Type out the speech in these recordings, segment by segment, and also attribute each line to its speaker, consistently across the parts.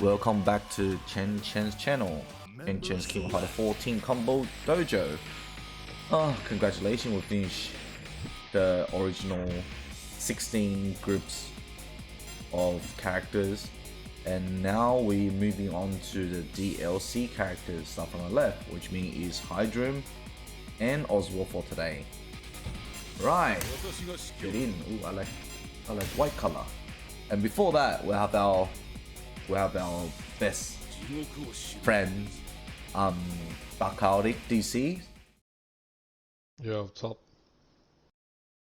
Speaker 1: Welcome back to Chen's channel, Chen's KOF 14 Combo Dojo. Congratulations, we finished the original 16 groups of characters, and now we're moving on to the DLC characters. Start from the left, which means is Heidern and Oswald for today. Right, get in. Ooh, I like white color. And before that, we have our best friend, Chaotix DC.
Speaker 2: Yeah, top.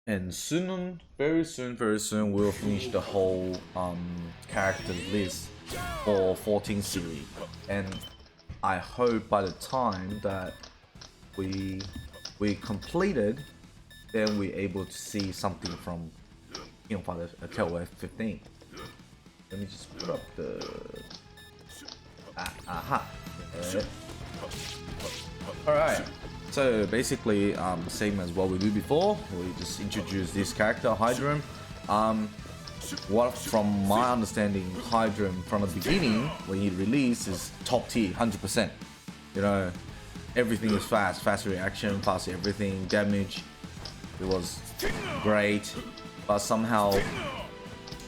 Speaker 1: And soon, very soon, we'll finish the whole character list for 14 series. And I hope by the time that we completed, then we're able to see something from KOF 15. Let me just put up the Alright, so basically same as what we do before. We just introduce this character, Heidern. What from my understanding, Heidern from the beginning when he released is top tier, 100%. You know, everything is fast reaction, fast everything, damage. It was great, but somehow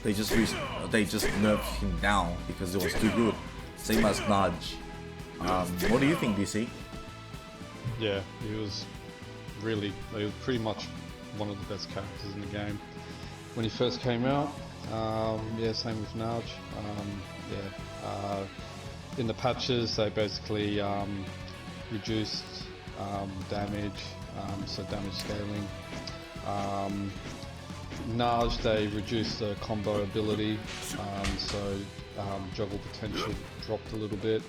Speaker 1: they just nerfed him down because it was too good. Same as Nudge. What do you think, DC?
Speaker 2: Yeah, he was pretty much one of the best characters in the game when he first came out. Yeah, same with Nudge. In the patches, they basically reduced damage, so damage scaling. Nudge, they reduced the combo ability, so juggle potential dropped a little bit.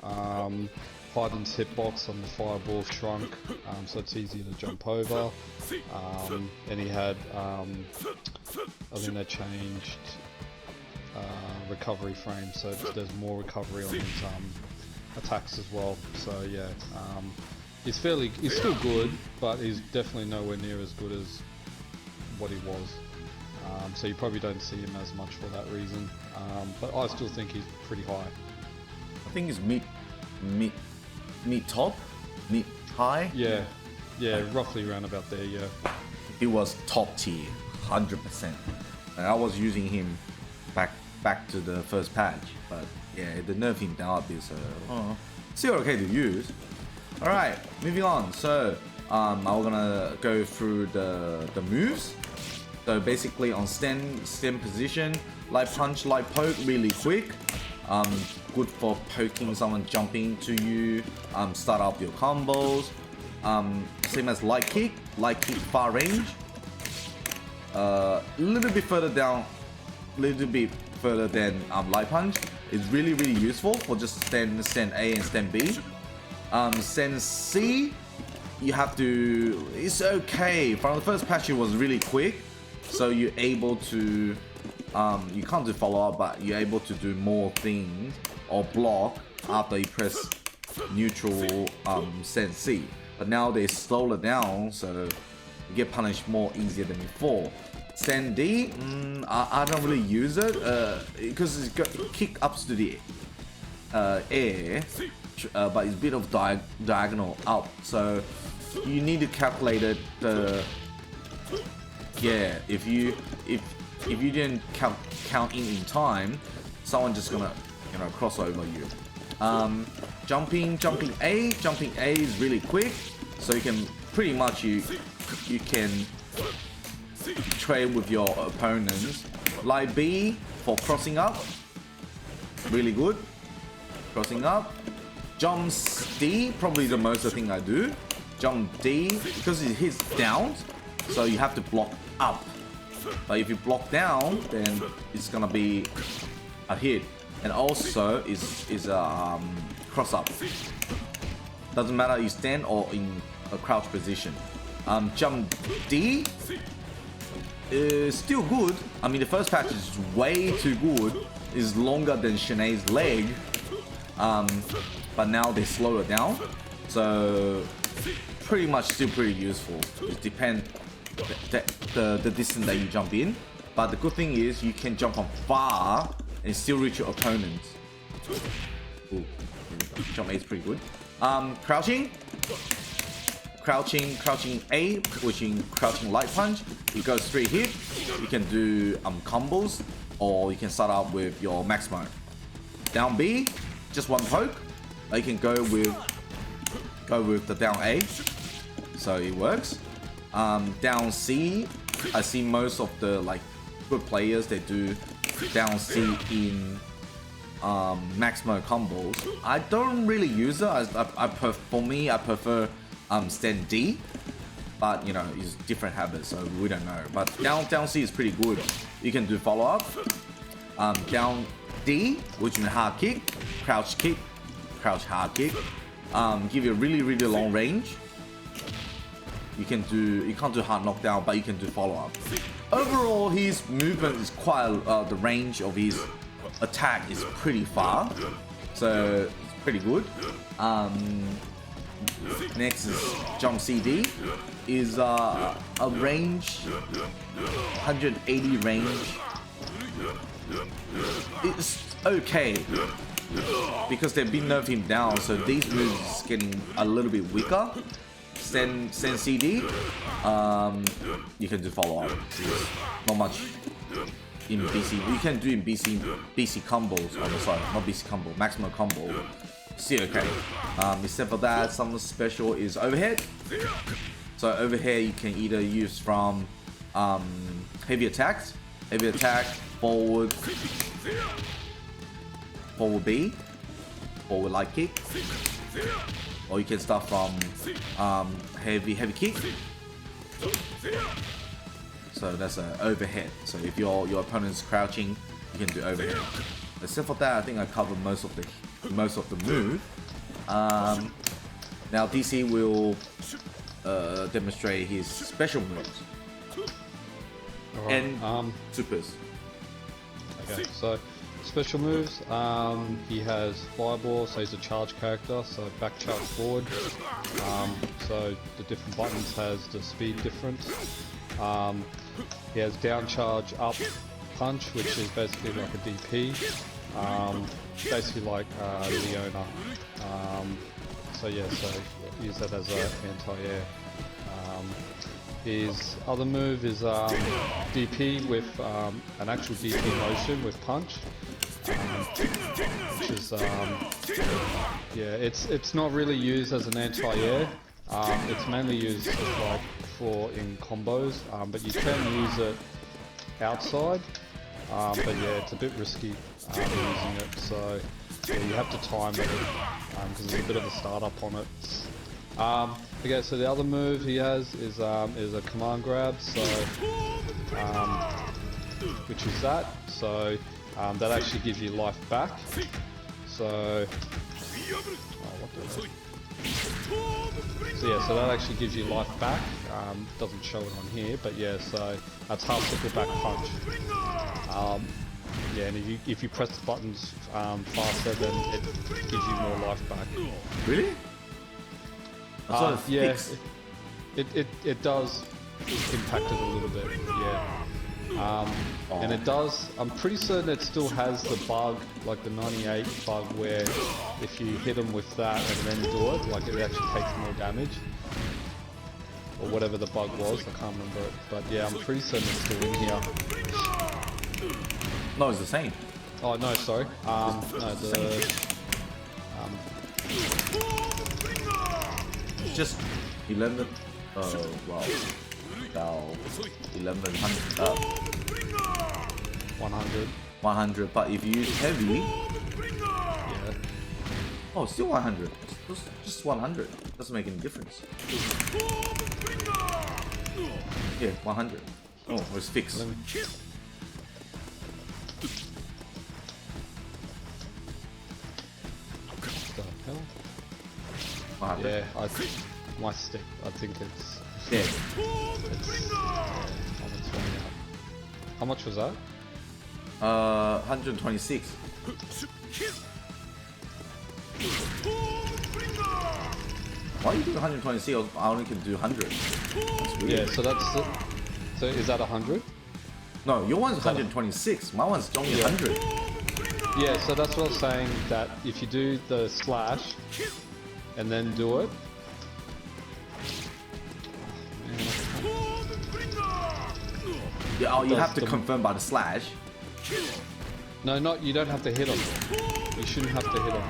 Speaker 2: Heidern's hitbox on the fireball shrunk, so it's easier to jump over. And he had, I think they changed recovery frames, so there's more recovery on his attacks as well. So yeah, he's still good, but he's definitely nowhere near as good as what he was. So you probably don't see him as much for that reason. But I still think he's pretty high.
Speaker 1: I think he's mid high.
Speaker 2: Yeah, roughly around about there. Yeah.
Speaker 1: He was top tier, 100%. And I was using him back to the first patch, but yeah, they nerfed him down a bit, so still okay to use. All right, moving on. So I'm gonna go through the moves. So basically on stand position, light punch, light poke, really quick. Good for poking someone jumping to you. Start up your combos. Same as light kick far range. Little bit further than light punch. It's really useful for just stand A and stand B. Stand C, you have to. It's okay. From the first patch, it was really quick. So you're able to, you can't do follow up, but you're able to do more things or block after you press neutral stand C. But now they slow it down, so you get punished more easier than before. Stand D, I don't really use it because it's got kick ups to the air, but it's a bit of diagonal up. So you need to calculate it. Yeah, if you didn't count in time, someone just gonna cross over you. Jumping A is really quick, so you can pretty much you can trade with your opponents. Light B for crossing up, really good. Crossing up. Jump D, probably the most thing I do. Jump D because it hits down, so you have to block up. But if you block down, then it's gonna be a hit, and also is a cross up. Doesn't matter you stand or in a crouch position. Jump D is still good. I mean, the first patch is way too good. It's longer than Shun'ei's leg, but now they slow it down, so pretty much still pretty useful. It depends the distance that you jump in, but the good thing is you can jump from far and still reach your opponent. Ooh, jump A is pretty good. Crouching A, which in crouching light punch, it goes 3 hit. You can do combos, or you can start out with your maximo. Down B, just 1 poke. You can go with the down A, so it works. Down C, I see most of the like good players, they do down C in maximo combos. I don't really use it. For me, I prefer stand D, but you know, it's different habits, so we don't know. But down C is pretty good. You can do follow up. Down D, which is hard kick, crouch hard kick. Give you a really long range. You can't do hard knockdown, but you can do follow up. Overall, his movement is quite the range of his attack is pretty far, so it's pretty good. Next is jump CD, is a range 180 range. It's okay because they've been nerfing him down, so these moves is getting a little bit weaker. Send CD, you can do follow up. Not much in BC. You can do in BC combos. Oh, sorry, not BC combo, maximum combo. Still okay. Except for that, something special is overhead. So overhead you can either use from heavy attack, forward B, forward light kick, or you can start from heavy kick. So that's an overhead. So if your opponent's crouching, you can do overhead. Except for that, I think I covered most of the move. Now DC will demonstrate his special moves and supers.
Speaker 2: Okay, so special moves. He has fireball, so he's a charge character. So back charge forward. So the different buttons has the speed difference. He has down charge up punch, which is basically like a DP. Basically like Leona. So yeah, so use that as an anti-air. His other move is DP with an actual DP motion with punch, which is yeah, it's not really used as an anti-air. It's mainly used like for in combos, but you can use it outside. But yeah, it's a bit risky using it, so yeah, you have to time it because there's a bit of a startup on it. Okay, so the other move he has is a command grab, so which is that. So that actually gives you life back. So yeah, so that actually gives you life back. Doesn't show it on here, but yeah, so that's half circle back punch. Yeah, and if you press the buttons faster, then it gives you more life back.
Speaker 1: Really?
Speaker 2: Yeah, it does impact it a little bit, yeah. And it does, I'm pretty certain it still has the bug, like the 98 bug, where if you hit them with that and then do it, like it actually takes more damage. Or whatever the bug was, I can't remember it. But yeah, I'm pretty certain it's still in here.
Speaker 1: No, it's the same.
Speaker 2: Oh no, sorry. No,
Speaker 1: it's just 11. Oh wow. Now 1100.
Speaker 2: 100.
Speaker 1: 100. But if you use heavy,
Speaker 2: Yeah.
Speaker 1: oh, still 100. Just 100. Doesn't make any difference. Yeah, 100. Oh, it's fixed.
Speaker 2: Let me... The hell?
Speaker 1: 100.
Speaker 2: Yeah, my stick. I think it's.
Speaker 1: Yeah.
Speaker 2: It's how much was that?
Speaker 1: 126. Why are you doing 126? I only can do 100. That's weird.
Speaker 2: Yeah, so that's. So is that 100?
Speaker 1: No, your one's 126. My one's only 100.
Speaker 2: Yeah, so that's what I was saying, that if you do the slash and then do it.
Speaker 1: Yeah, oh, you have to confirm by the slash.
Speaker 2: No, you don't have to hit him. You shouldn't have to hit him.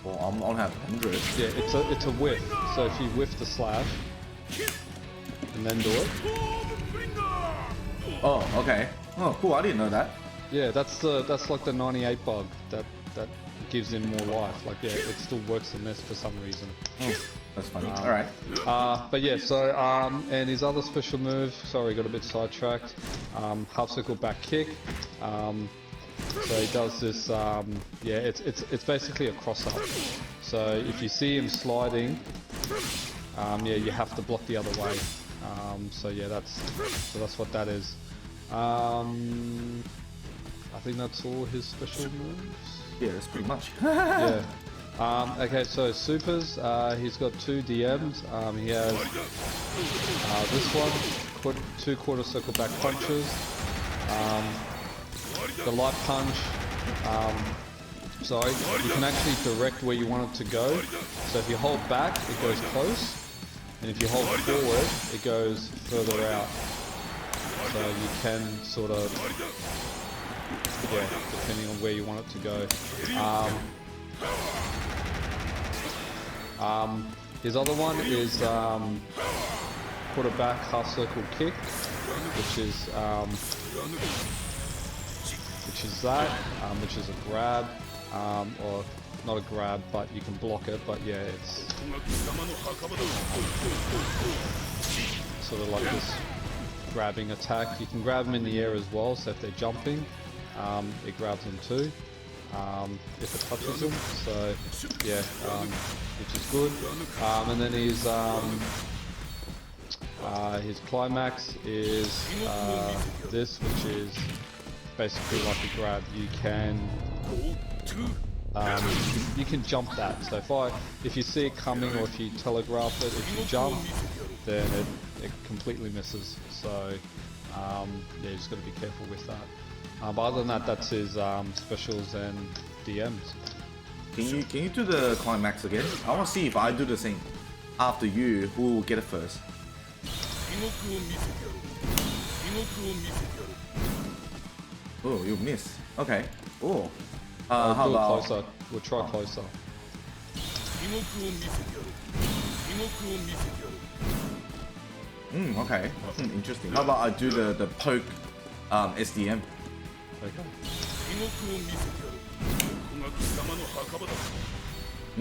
Speaker 1: Well, I'll have 100.
Speaker 2: Yeah, it's a whiff. So if you whiff the slash and then do it.
Speaker 1: Oh, okay. Oh, cool. I didn't know that.
Speaker 2: Yeah, that's like the 98 bug that gives him more life. Like, yeah, it still works in this for some reason.
Speaker 1: Oh, that's funny. All right.
Speaker 2: But yeah, so and his other special move. Sorry, got a bit sidetracked. Half circle back kick. So he does this. Yeah, it's basically a cross up. So if you see him sliding, yeah, you have to block the other way. So yeah, that's what that is. I think that's all his special moves.
Speaker 1: Yeah, that's pretty much.
Speaker 2: Yeah. Okay, so supers. He's got 2 DMs. He has this one, 2 quarter circle back punches. The light punch. Sorry, you can actually direct where you want it to go. So if you hold back, it goes close, and if you hold forward, it goes further out. So you can sort of, yeah, depending on where you want it to go. His other one is quarterback half circle kick, which is that, which is a grab, or not a grab, but you can block it. But yeah, it's sort of like this grabbing attack. You can grab them in the air as well, so if they're jumping, it grabs them too, if it touches them. So yeah, which is good. And then his climax is this, which is basically like a grab. You can jump that. So if you see it coming, or if you telegraph it, if you jump, then it completely misses. So yeah, you just got to be careful with that. But other than that, that's his specials and DMs.
Speaker 1: Can you do the climax again? I want to see if I do the same after you, who will get it first. Oh, you missed. Okay. Oh. How
Speaker 2: do
Speaker 1: about...
Speaker 2: it closer. We'll try closer.
Speaker 1: Okay. Interesting. How about I do the poke SDM?
Speaker 2: Okay.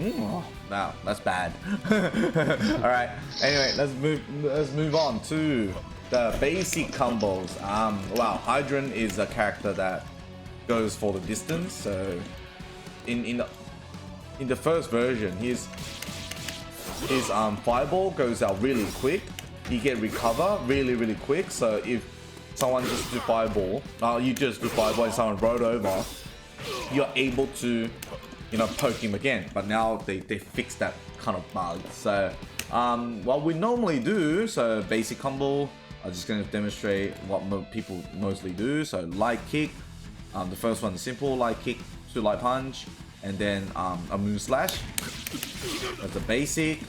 Speaker 1: Oh, wow, that's bad. All right. Anyway, let's move on to the basic combos. Wow, Heidern is a character that goes for the distance. So in the first version, his fireball goes out really quick. You get recover really quick. So if someone just do fireball, you just do fireball and someone rode over, you're able to, poke him again. But now they fixed that kind of bug. So what we normally do, so basic combo, I'm just going to demonstrate what people mostly do. So light kick, the first one is simple, light kick to light punch, and then a moon slash. That's the basic.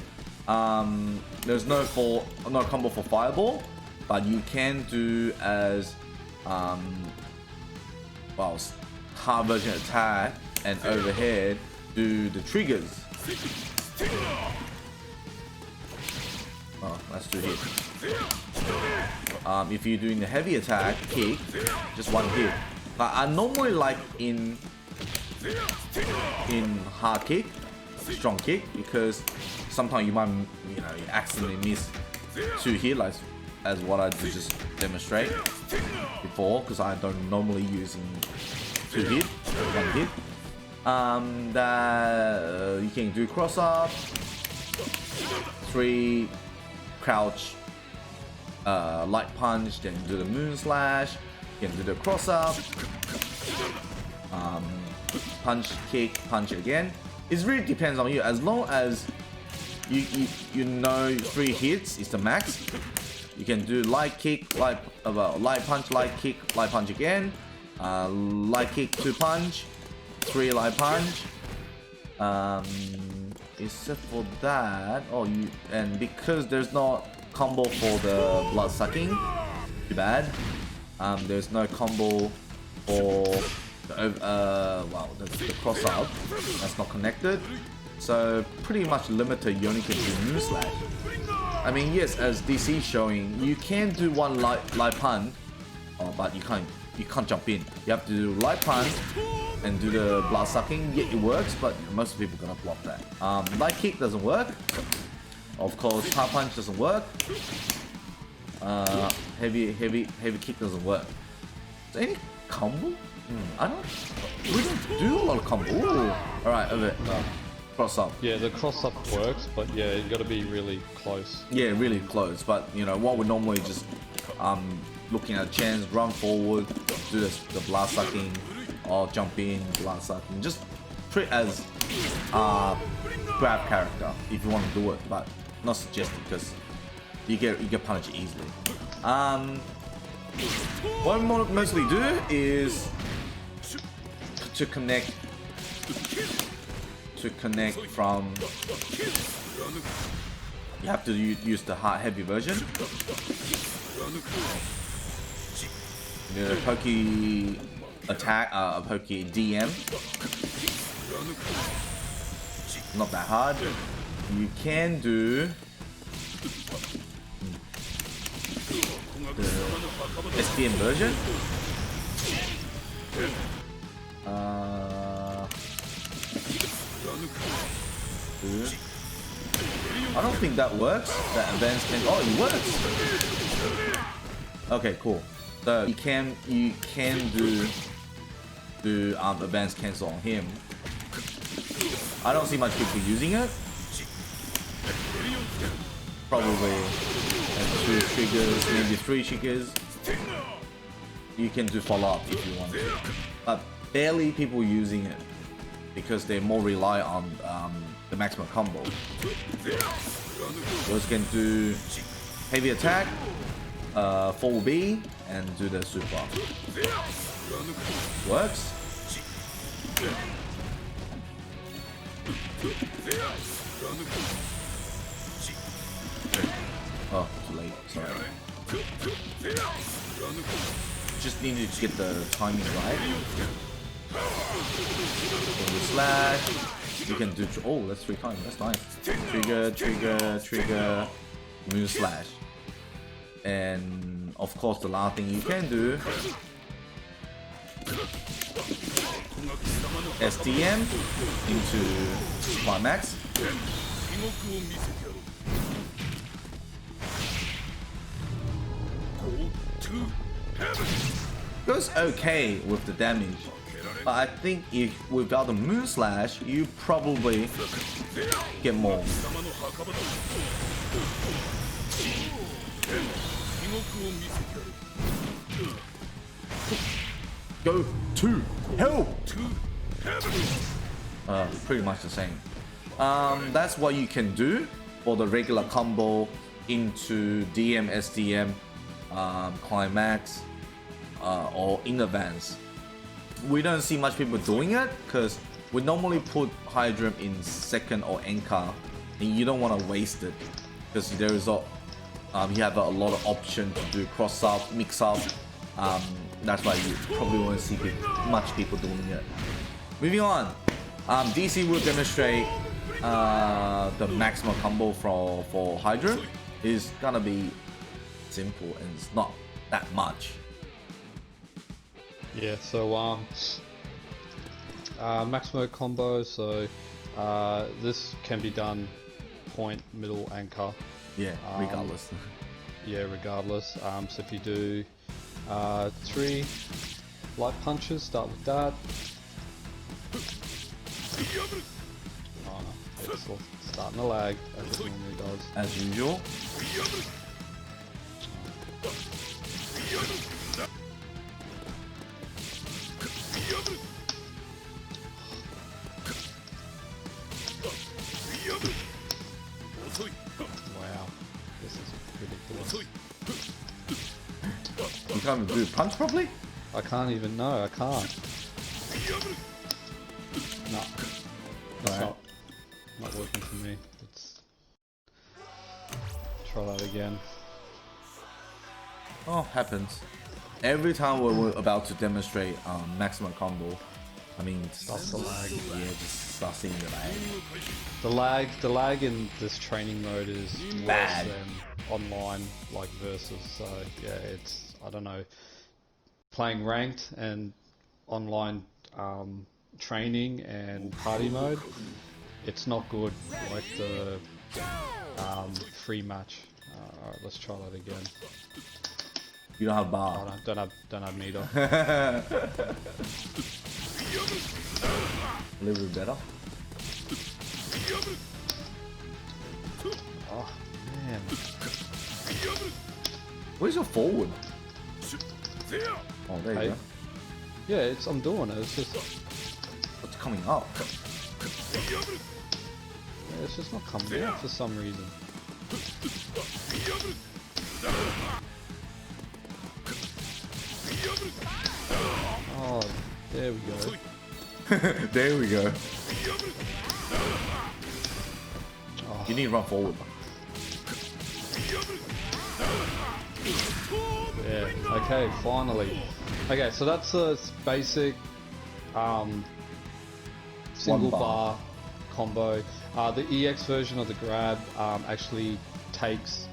Speaker 1: There's no combo for fireball, but you can do as hard version attack and overhead do the triggers. Oh, that's 2 hits. If you're doing the heavy attack kick, just 1 hit. But I normally like in hard kick, strong kick, because sometimes you might accidentally miss 2 hits, as what I did just demonstrate before, because I don't normally use 2 hit, 1 hit. You can do cross up, 3 crouch, light punch, then do the moon slash. You can do the cross up, punch, kick, punch again. It really depends on you. As long as you know 3 hits is the max, you can do light kick, light punch, light kick, light punch again. Light kick 2 punch, 3 light punch. Except for that, and because there's not combo for the blood sucking, too bad. There's no combo for the cross up. That's not connected. So pretty much limited. You only can do moon slash. I mean, yes, as DC showing, you can do one light punch, but you can't jump in. You have to do light punch and do the blood sucking. Yeah, it works, but most people are gonna block that. Light kick doesn't work. Of course, hard punch doesn't work. Heavy kick doesn't work. So any combo? We don't do a lot of combo. Ooh. All right, over. Cross up.
Speaker 2: Yeah, the cross up works, but yeah, you got to be really close.
Speaker 1: Yeah, really close. But you know what we normally just looking at chance, run forward, do the blast sucking, or jump in, blast sucking. Just treat as grab character if you want to do it, but not suggested because you get punished easily. What I mostly do is to connect from. You have to use the hard heavy version. The pokey attack, pokey DM. Not that hard. You can do the SPM version. I don't think that works. That advanced can. Oh, it works. Okay, cool. So you can do advanced cancel on him. I don't see much people using it. Probably 2 triggers, maybe 3 triggers. You can do follow up if you want to, but barely people using it because they more rely on the maximum combo. Those can do heavy attack, full B, and do the super. Works. Oh, too late. Sorry. Just needed to get the timing right. Slash. You can do. Oh, that's 3 times. That's nice. Trigger. Moon slash. And of course, the last thing you can do. STM into climax. Goes okay with the damage, but I think if without the moon slash, you probably get more. Go to hell. Pretty much the same. That's what you can do for the regular combo into DM, SDM, climax, or in advance. We don't see much people doing it because we normally put Heidern in second or anchor, and you don't want to waste it because there is you have a lot of option to do cross up, mix up. That's why you probably won't see much people doing it. Moving on, DC will demonstrate the maximum combo for Heidern. Is gonna be simple and it's not that much.
Speaker 2: Yeah, so maximum combo, so this can be done point, middle, anchor.
Speaker 1: Yeah, regardless.
Speaker 2: Yeah, regardless. So if you do 3 light punches, start with that. Oh no, it's starting to lag as it normally does.
Speaker 1: As usual.
Speaker 2: Wow, this is ridiculous.
Speaker 1: You can't even do punch properly?
Speaker 2: I can't even know. I can't. No. It's not working for me. Let's try that again.
Speaker 1: Oh, happens. Every time we're about to demonstrate maximum combo, I mean,
Speaker 2: That's the lag.
Speaker 1: Yeah, just start seeing the lag.
Speaker 2: The lag in this training mode is
Speaker 1: Bad.
Speaker 2: worse than online, like versus. So yeah, it's, I don't know, playing ranked and online training and party mode. It's not good like the free match. Alright, let's try that again.
Speaker 1: You don't have bar.
Speaker 2: Oh, no, don't have meter.
Speaker 1: A little bit better.
Speaker 2: Oh man.
Speaker 1: Where's your forward? Oh, there you
Speaker 2: Hey.
Speaker 1: go.
Speaker 2: Yeah, I'm doing it. It's just,
Speaker 1: What's coming up?
Speaker 2: yeah, it's just not coming out for some reason. Oh, there we go.
Speaker 1: There we go.
Speaker 2: Oh.
Speaker 1: You need to run forward.
Speaker 2: Yeah, okay, finally. Okay, so that's a basic single
Speaker 1: One bar.
Speaker 2: bar combo. The EX version of the grab actually takes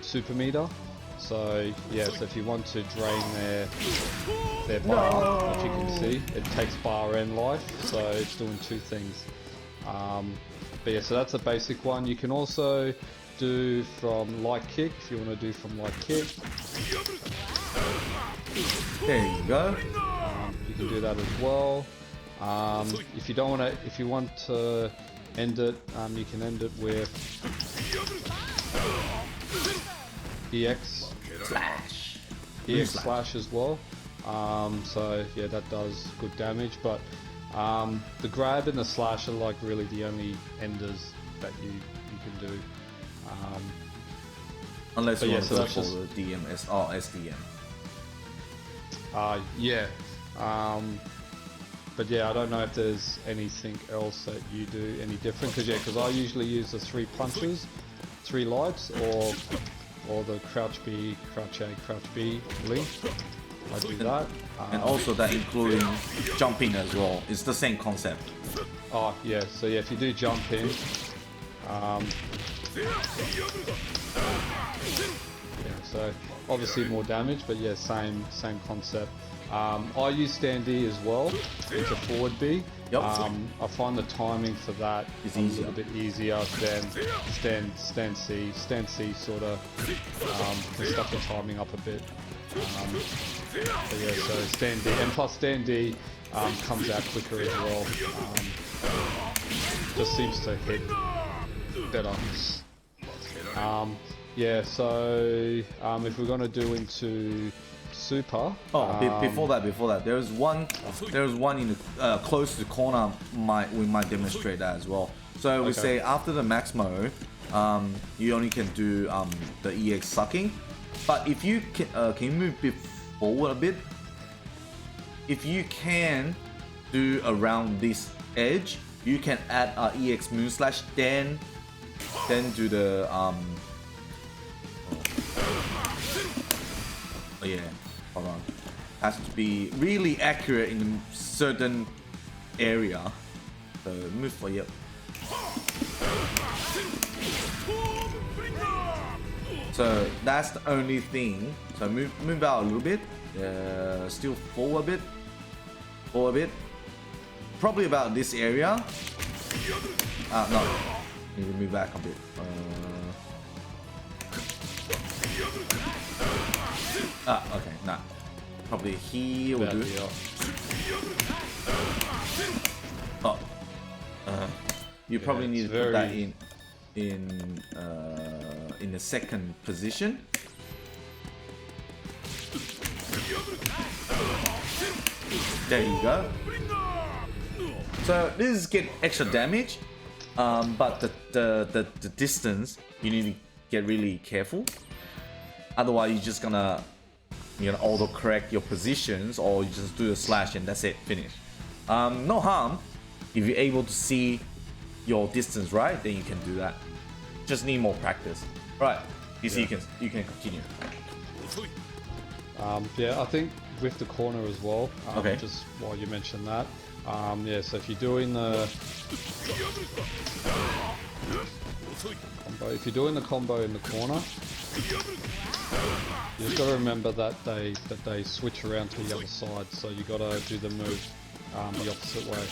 Speaker 2: super meter. So yeah, so if you want to drain their bar, which you can see, it takes bar and life, so it's doing two things. But yeah, so that's a basic one. You can also do from light kick if you want to do from light kick.
Speaker 1: There you go.
Speaker 2: You can do that as well. If you don't want to, if you want to end it, you can end it with EX
Speaker 1: Slash.
Speaker 2: slash as well. So yeah, that does good damage. But the grab and the slash are like really the only enders that you can do.
Speaker 1: Unless you
Speaker 2: yeah,
Speaker 1: want to
Speaker 2: so
Speaker 1: go
Speaker 2: that's
Speaker 1: for
Speaker 2: just-
Speaker 1: the DMS or SDM.
Speaker 2: Yeah. But yeah, I don't know if there's anything else that you do any different. Because I usually use the 3 punches, 3 lights, or the crouch B, crouch A, crouch B link. I do that.
Speaker 1: And also that including jumping as well. It's the same concept.
Speaker 2: Oh yeah, so yeah, if you do jump in, yeah, so obviously more damage, but yeah, same concept. I use stand D as well. It's a forward B.
Speaker 1: Yep.
Speaker 2: I find the timing for that
Speaker 1: It's
Speaker 2: a
Speaker 1: easier.
Speaker 2: little bit easier than stand C. Stand C sort of can stuff the timing up a bit. But yeah, so stand D, and plus stand D comes out quicker as well. Just seems to hit better. Yeah, so if we're gonna do into super.
Speaker 1: Oh, before that, there's one in the close to the corner. We might demonstrate that as well. So we
Speaker 2: Okay.
Speaker 1: say after the max mode, you only can do the EX sucking. But if you can you move forward a bit? If you can do around this edge, you can add EX moon slash, then do the Oh yeah, hold on. Has to be really accurate in a certain area. So move for yep. So that's the only thing. So move out a little bit. Still forward a bit. Forward a bit. Probably about this area. No. Need to move back a bit. Okay, nah. Probably here will do. Oh. You probably need to put that in the second position. There you go. So this is get extra damage, but the distance you need to get really careful. Otherwise, you're just gonna you know, auto correct your positions, or you just do a slash and that's it, finish. No harm if you're able to see your distance right, then you can do that. Just need more practice. Right, you see, you can continue.
Speaker 2: Yeah, I think with the corner as well.
Speaker 1: Okay.
Speaker 2: Just while you mentioned that, yeah. So if you're doing the combo, in the corner, you just got to remember that they switch around to the other side. So you got to do the move the opposite way.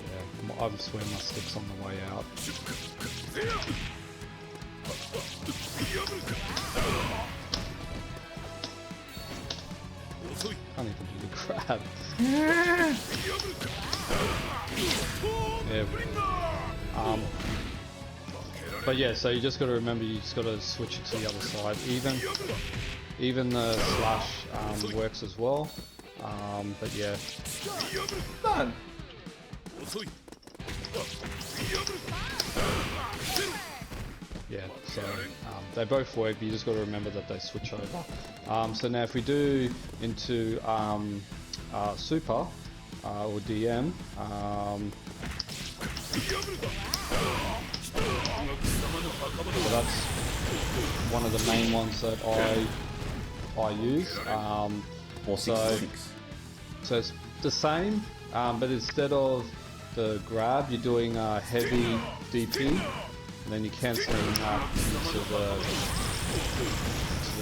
Speaker 2: Yeah, I'm swinging my sticks on the way out. Can't even do the grab. Yeah. But yeah, so you just got to remember, you just got to switch it to the other side. Even the slash works as well. But yeah.
Speaker 1: Done.
Speaker 2: Yeah, so they both work, but you just got to remember that they switch over. So now if we do into super or DM, so that's one of the main ones that I use.
Speaker 1: 466.
Speaker 2: So it's the same, but instead of the grab, you're doing a heavy DP, and then you're cancelling that into the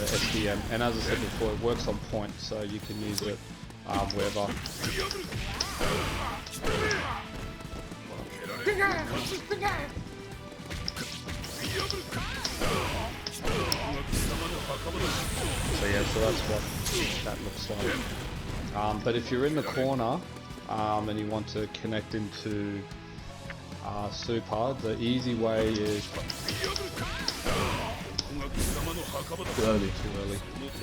Speaker 2: SDM. And as I said before, it works on point, so you can use it wherever. So yeah, so that's what that looks like. But if you're in the corner and you want to connect into super, the easy way is
Speaker 1: Too early.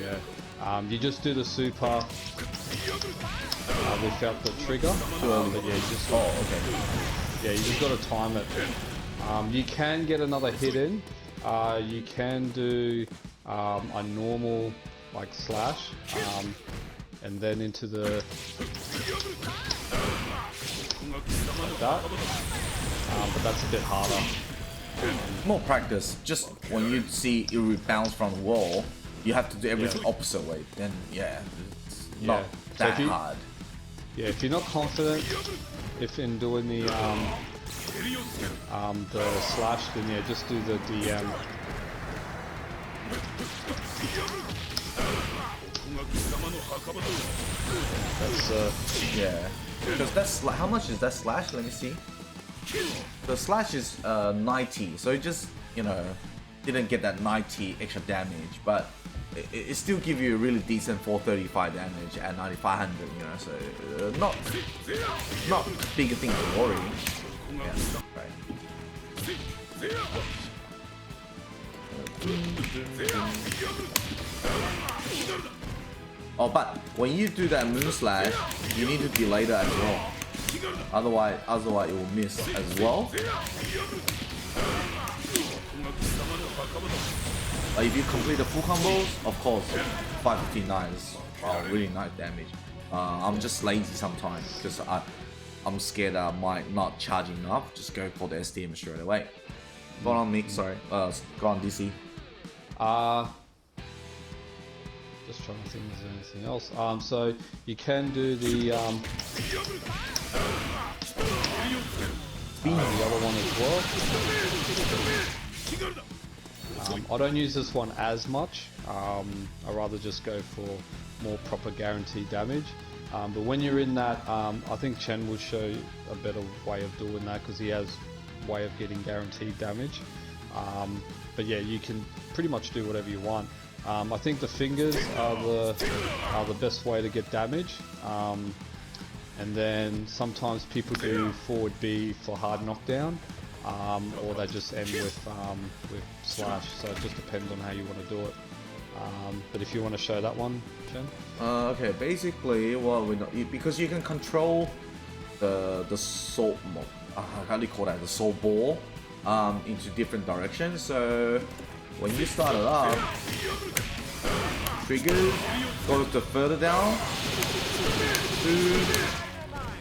Speaker 2: Yeah. You just do the super without the trigger.
Speaker 1: Too early.
Speaker 2: But yeah, you just
Speaker 1: okay.
Speaker 2: Yeah, you just got to time it. You can get another hit in. You can do a normal like slash, and then into the like that. But that's a bit harder.
Speaker 1: More practice. Just when you see it rebounds from the wall, you have to do everything opposite way. Then yeah, it's not that hard.
Speaker 2: Yeah, if you're not confident in doing the slash, then yeah, just do the DM. That's
Speaker 1: yeah. Because that's how much is that slash? Let me see. The slash is 90, so it just, you know, didn't get that 90 extra damage, but it still give you a really decent 435 damage at 9500, you know, so not big a thing to worry. Yeah, right. Oh, but when you do that moon slash, you need to delay that as well. Otherwise it will miss as well. If you complete the full combos, of course, 559 is really nice damage. I'm just lazy sometimes because I'm scared I might not charge enough. Just go for the SDM straight away. Go on Mick, sorry. Go on DC.
Speaker 2: Just trying to think if there's anything else. So you can do the other one as well. I don't use this one as much. I rather just go for more proper guaranteed damage. But when you're in that, I think Chen will show you a better way of doing that because he has a way of getting guaranteed damage. But yeah, you can pretty much do whatever you want. I think the fingers are the best way to get damage. And then sometimes people do forward B for hard knockdown, or they just end with slash. So it just depends on how you want to do it. But if you want to show that one, Chen.
Speaker 1: Okay, basically, well, because you can control the soul, how do you call that? The soul ball into different directions. So when you start it up, triggers goes to further down.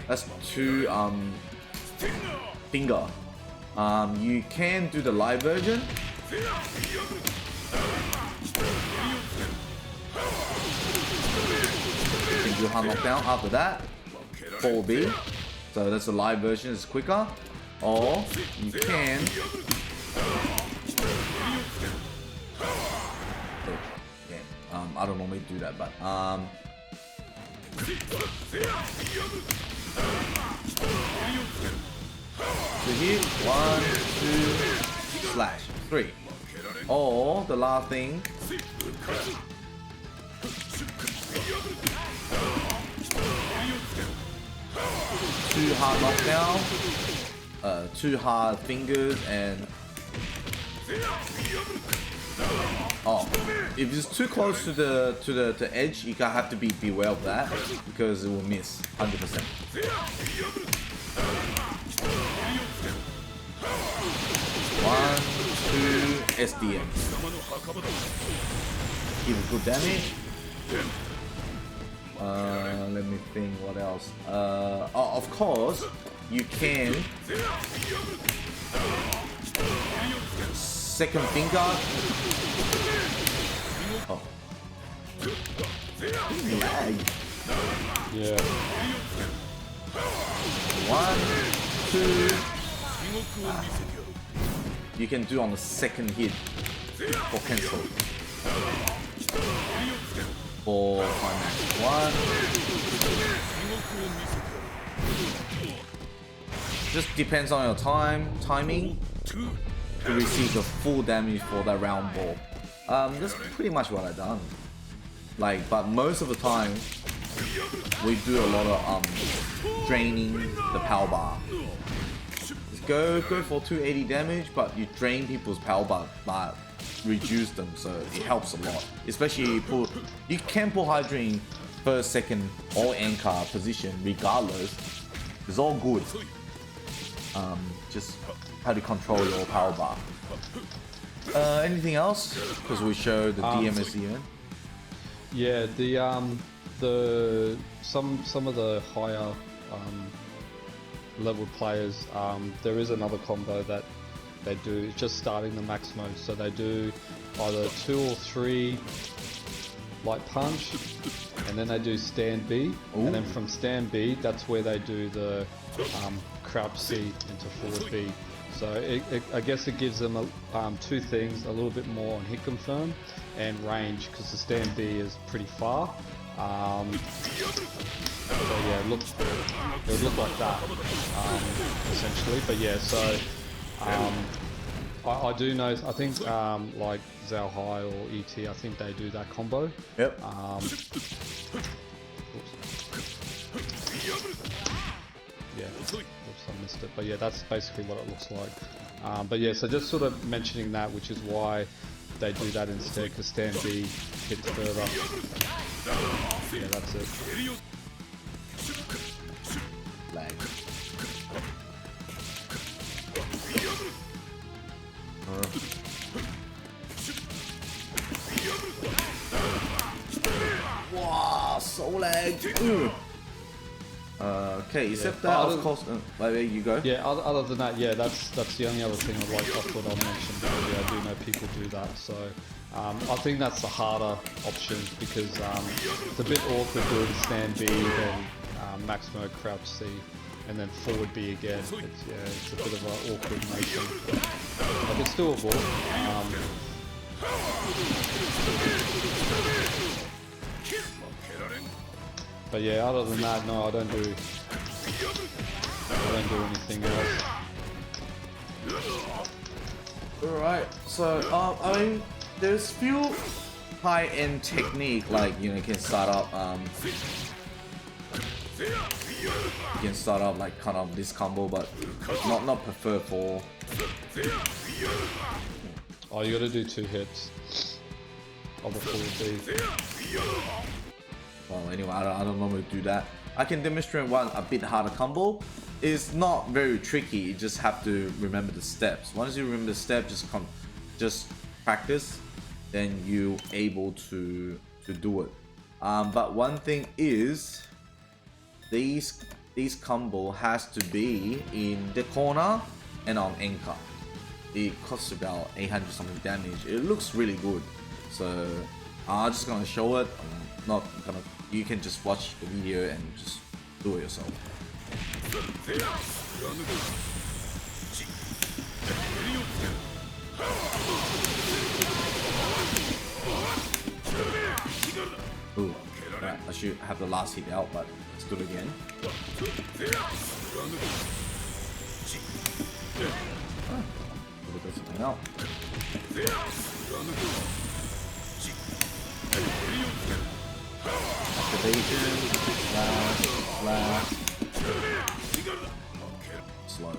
Speaker 1: That's 2 finger. You can do the live version. You can do hard knockdown after that. 4B. So that's the live version, it's quicker. Or you can I don't normally do that, but so here 1, 2, slash 3. Or the last thing, 2 hard knockdown, 2 hard fingers, and if it's too close to the edge, you have to be beware of that because it will miss 100%. One, 2, SDM. Give good damage. Let me think what else. Of course, you can second finger. Oh. Lag.
Speaker 2: Yeah.
Speaker 1: 1, 2. You can do on the second hit for cancel. For climax. 1. Just depends on your timing to receive the full damage for that round ball. That's pretty much what I've done. Like, but most of the time we do a lot of draining the power bar. Just go for 280 damage, but you drain people's power bar, but reduce them, so it helps a lot. Especially you can pull Heidern in first, second, or anchor position regardless. It's all good. Just how to control your power bar. Anything else? Because we showed the DMSEN.
Speaker 2: Yeah, some of the higher level players, there is another combo that they do. It's just starting the max mode, so they do either 2 or 3 light punch, and then they do stand B. Ooh. And then from stand B, that's where they do the crouch C into forward B. So I guess it gives them 2 things: a little bit more on hit confirm and range, because the stand B is pretty far. So yeah, it would look like that essentially. But yeah, so I do know. I think like Zhao Hai or ET, I think they do that combo.
Speaker 1: Yep.
Speaker 2: Yeah, oops, I missed it. But yeah, that's basically what it looks like. But yeah, so just sort of mentioning that, which is why they do that instead, because stand B hits further. Yeah, that's it.
Speaker 1: Lag. Wow, so lag. Okay, except that, of course. There you go.
Speaker 2: Yeah, other than that, yeah, that's the only other thing I thought I'd mention. But yeah, I do know people do that, so I think that's the harder option, because it's a bit awkward doing stand B, then max mode crouch C, and then forward B again. It's a bit of an awkward motion. Like, it's doable. But yeah, other than that, no, I don't do anything else.
Speaker 1: Alright, so I mean, there's few high-end technique, like, you know, you can start up like kind of this combo, but not preferred for.
Speaker 2: Oh, you gotta do 2 hits of the forward B.
Speaker 1: Well, anyway, I don't normally do that. I can demonstrate one a bit harder combo. It's not very tricky. You just have to remember the steps. Once you remember the step, just practice, then you able to do it. But one thing is, these combo has to be in the corner and on anchor. It costs about 800 something damage. It looks really good. So I'm just gonna show it. I'm not gonna. You can just watch the video and just do it yourself. Ooh, right, I should have the last hit out, but let's do it again. Something out. Activation, slash. Slow.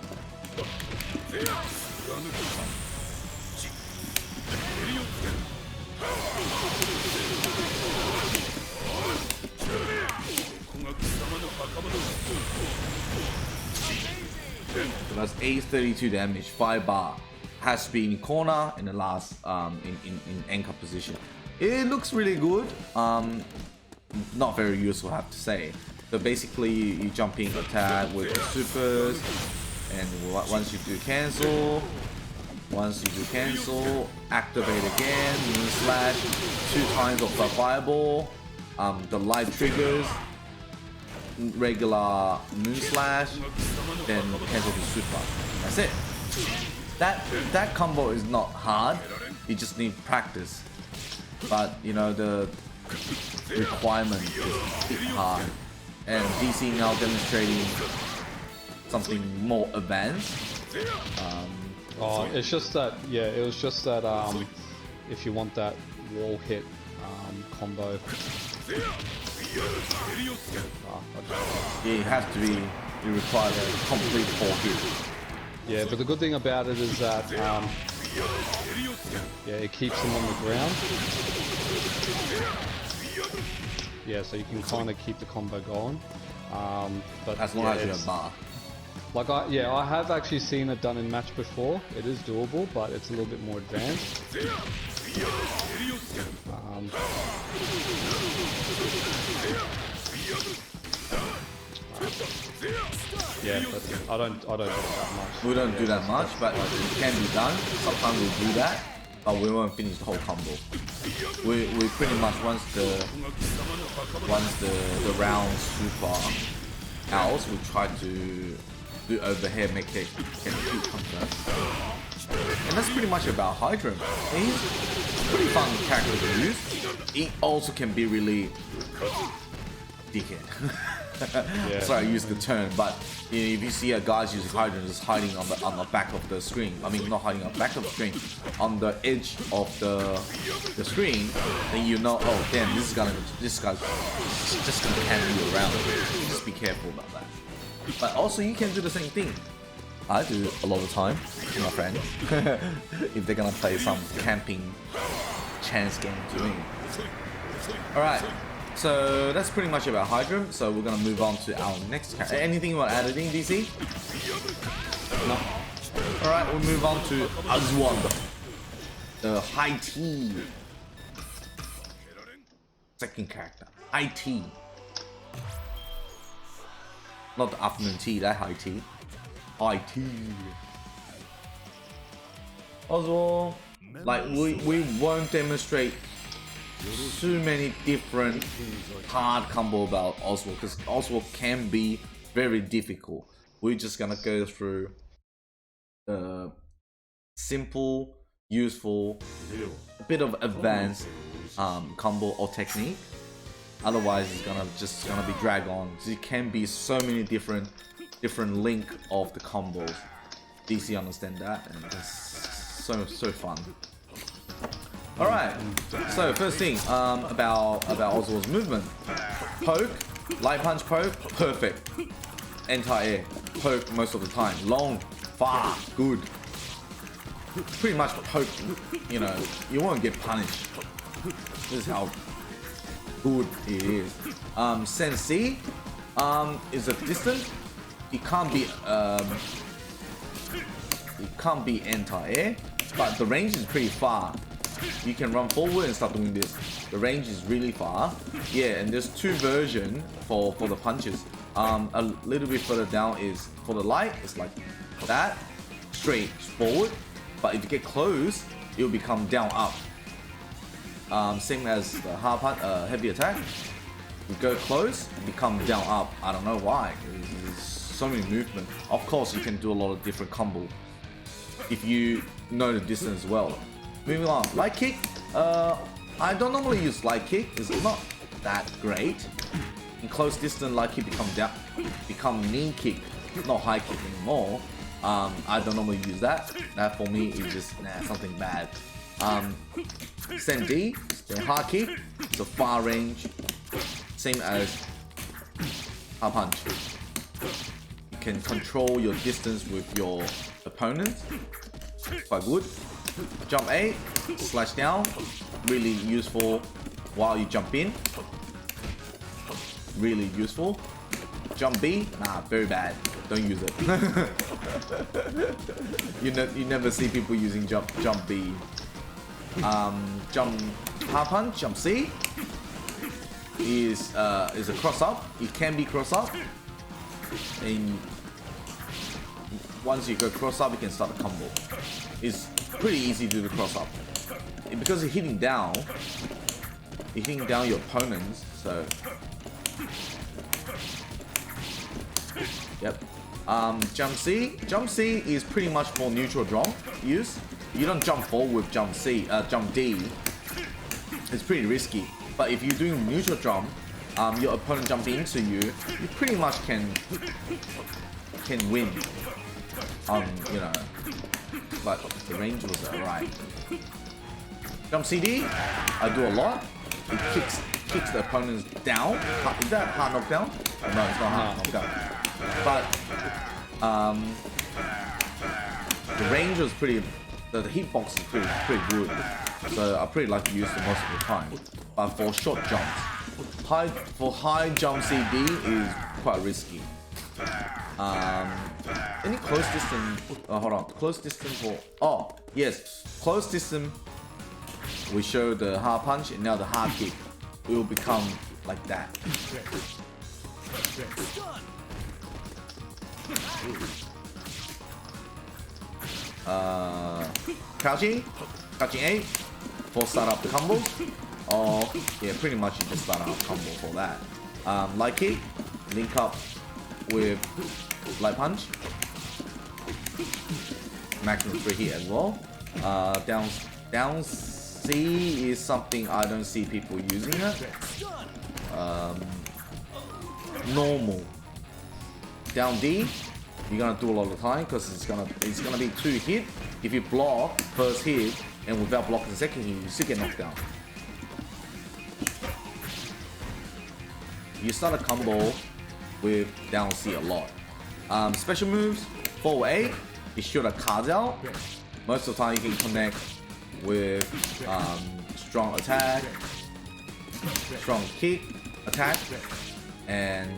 Speaker 1: So that's 832 damage, 5 bar. Has to be in corner in the last in anchor position. It looks really good. Not very useful, I have to say. So basically, you jumping attack with the supers, and once you do cancel, activate again, moon slash, 2 times of the fireball, the light triggers, regular moon slash, then cancel the super. That's it. That combo is not hard. You just need practice. But you know the requirement is a bit hard. And DC now demonstrating something more advanced.
Speaker 2: It's just that, yeah, it was just that if you want that wall hit combo.
Speaker 1: Yeah, it has to be, you require a complete wall hit.
Speaker 2: Yeah, but the good thing about it is that yeah, it keeps them on the ground. Yeah, so you can kind of keep the combo going. But
Speaker 1: as long as you have bar.
Speaker 2: Like I have actually seen it done in match before. It is doable, but it's a little bit more advanced. Yeah, but I don't do it that much.
Speaker 1: We don't do that much, but it can be done. Sometimes we do that, but we won't finish the whole combo. We pretty much once the round super out, we try to do overhead, make it get a cute counter. And that's pretty much about Heidern. He's a pretty fun character to use. He also can be really dickhead.
Speaker 2: Yeah.
Speaker 1: Sorry, I used the term, but if you see a guy's using Heidern just hiding on the back of the screen, I mean not hiding on the back of the screen, on the edge of the screen, then you know, oh damn, this guy's just gonna hand you around. Just be careful about that. But also you can do the same thing. I do a lot of the time with my friends if they're gonna play some camping chance game to win. Alright. So that's pretty much about Heidern. So we're gonna move on to our next character. Anything you want to add in, DC? No. Alright, we'll move on to Oswald, the high T. Second character, high T. Not the afternoon tea, that high tea. High T. Oswald, like we won't demonstrate too many different hard combo about Oswald, because Oswald can be very difficult. We're just gonna go through the simple, useful, a bit of advanced combo or technique. Otherwise, it's just gonna be drag on. So it can be so many different link of the combos. DC understand that, and it's so fun. Alright, so first thing about Oswald's movement. Poke, light punch poke, perfect. Anti-air, poke most of the time. Long, far, good. Pretty much poke, you know, you won't get punished. This is how good it is. Sensei, Is a distance. It can't be anti-air, but the range is pretty far. You can run forward and start doing this. The range is really far. Yeah, and there's two versions for the punches. A little bit further down is for the light. It's like that, straight forward. But if you get close, it will become down up. Same as the hard punch, heavy attack. You go close, become down up. I don't know why. There's so many movement. Of course, you can do a lot of different combos if you know the distance well. Moving on, light kick. I don't normally use light kick. It's not that great. In close distance, light kick become knee kick, not high kick anymore. I don't normally use that. That for me is just something bad. Send D, then hard kick. It's a far range, same as hard punch. You can control your distance with your opponent. Quite good. Jump A, slash down, really useful while you jump in. Really useful. Jump B, nah, very bad. Don't use it. You never see people using jump B. Jump hard punch, jump C is a cross up. It can be cross up, and once you go cross up, you can start a combo. It's pretty easy to do the cross up because you're hitting down your opponents. So, yep. Jump C is pretty much for neutral jump use. You don't jump forward with jump D. It's pretty risky. But if you're doing neutral jump, your opponent jump into you, you pretty much can win. You know, but the range was alright. Jump CD, I do a lot. It kicks the opponents down. Is that hard knockdown? No, it's not hard knockdown. But the range was pretty. The hitbox is pretty good. So I pretty like to use it most of the time. But for short jumps, high jump CD is quite risky. Any close distance? Hold on. Close distance for? Oh yes, close distance. We show the hard punch and now the hard kick. It will become like that. Crouching A for start up the combos. Or yeah, pretty much you just start up combo for that. Light kick, link up with light punch. Maximum 3 hit as well. Down C is something I don't see people using it. Normal. Down D, you're gonna do a lot of time because it's gonna be 2 hit. If you block first hit and without blocking the second hit, you still get knocked down. You start a combo with down C a lot. Special moves, forward A, you shoot a cards out. Most of the time you can connect with strong attack, strong kick, attack, and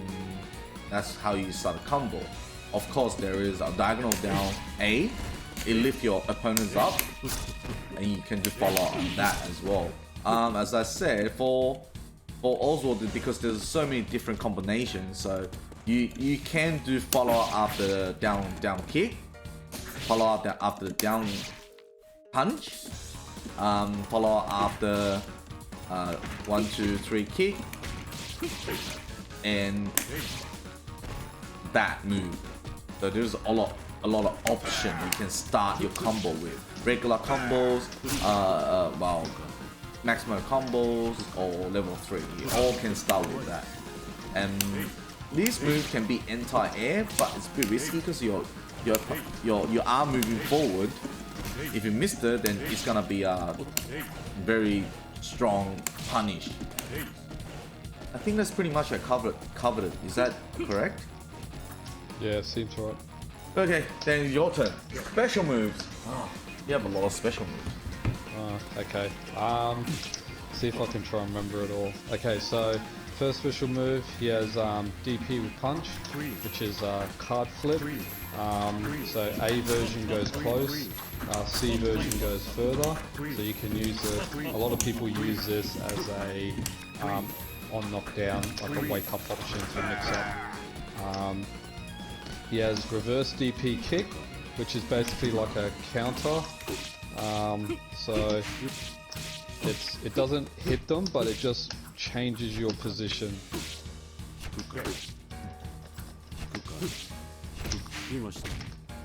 Speaker 1: that's how you start a combo. Of course, there is a diagonal down A. It lifts your opponents up, and you can do follow up on that as well. As I said, for Oswald, because there's so many different combinations, so you can do follow up after down kick, follow up after the down punch, follow up after 1, 2, 3 kick, and that move. So there's a lot of options you can start your combo with. Regular combos, maximum combos, or level 3. You all can start with that. And these moves can be anti-air, but it's pretty risky because your arm moving forward. If you missed it, then it's gonna be a very strong punish. I think that's pretty much I covered it. Is that correct?
Speaker 2: Yeah, seems right.
Speaker 1: Okay, then your turn. Special moves. Oh, you have a lot of special moves.
Speaker 2: Okay. See if I can try and remember it all. Okay, so First special move, he has DP with punch, which is card flip. So A version goes close, C version goes further. So you can use it. A lot of people use this as a on knockdown, like a wake up option to mix up. He has reverse DP kick, which is basically like a counter. So it doesn't hit them, but it just changes your position.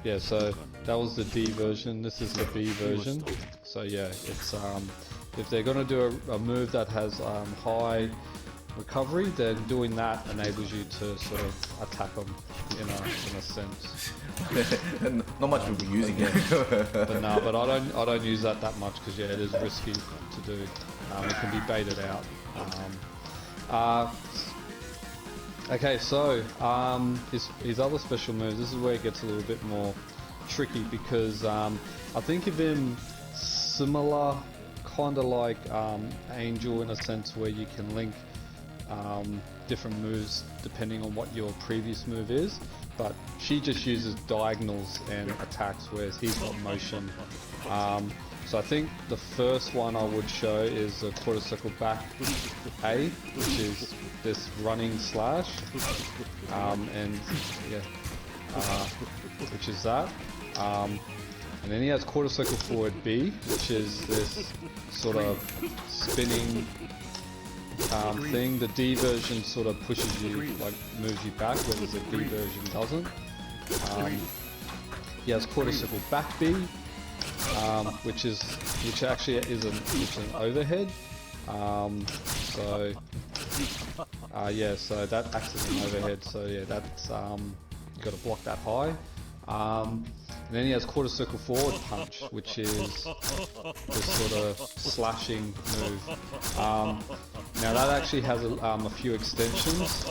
Speaker 2: Yeah, so that was the D version, this is the B version. So yeah, it's if they're gonna do a move that has high recovery, then doing that enables you to sort of attack them in a sense.
Speaker 1: Not much people using it.
Speaker 2: But no, but I don't use that much because yeah, it is risky to do. It can be baited out. Okay, so his other special moves. This is where it gets a little bit more tricky because I think of him similar, kind of like Angel in a sense where you can link different moves depending on what your previous move is, but she just uses diagonals and attacks, whereas he's got motion. So I think the first one I would show is a quarter circle back A, which is this running slash, and yeah, which is that. And then he has quarter circle forward B, which is this sort of spinning thing. The D version sort of pushes you, like moves you back, whereas the B version doesn't. He has quarter circle back B, which actually is an overhead. Yeah, so that acts as an overhead. So yeah, that's you got to block that high. And then he has quarter circle forward punch, which is this sort of slashing move. Now that actually has a few extensions.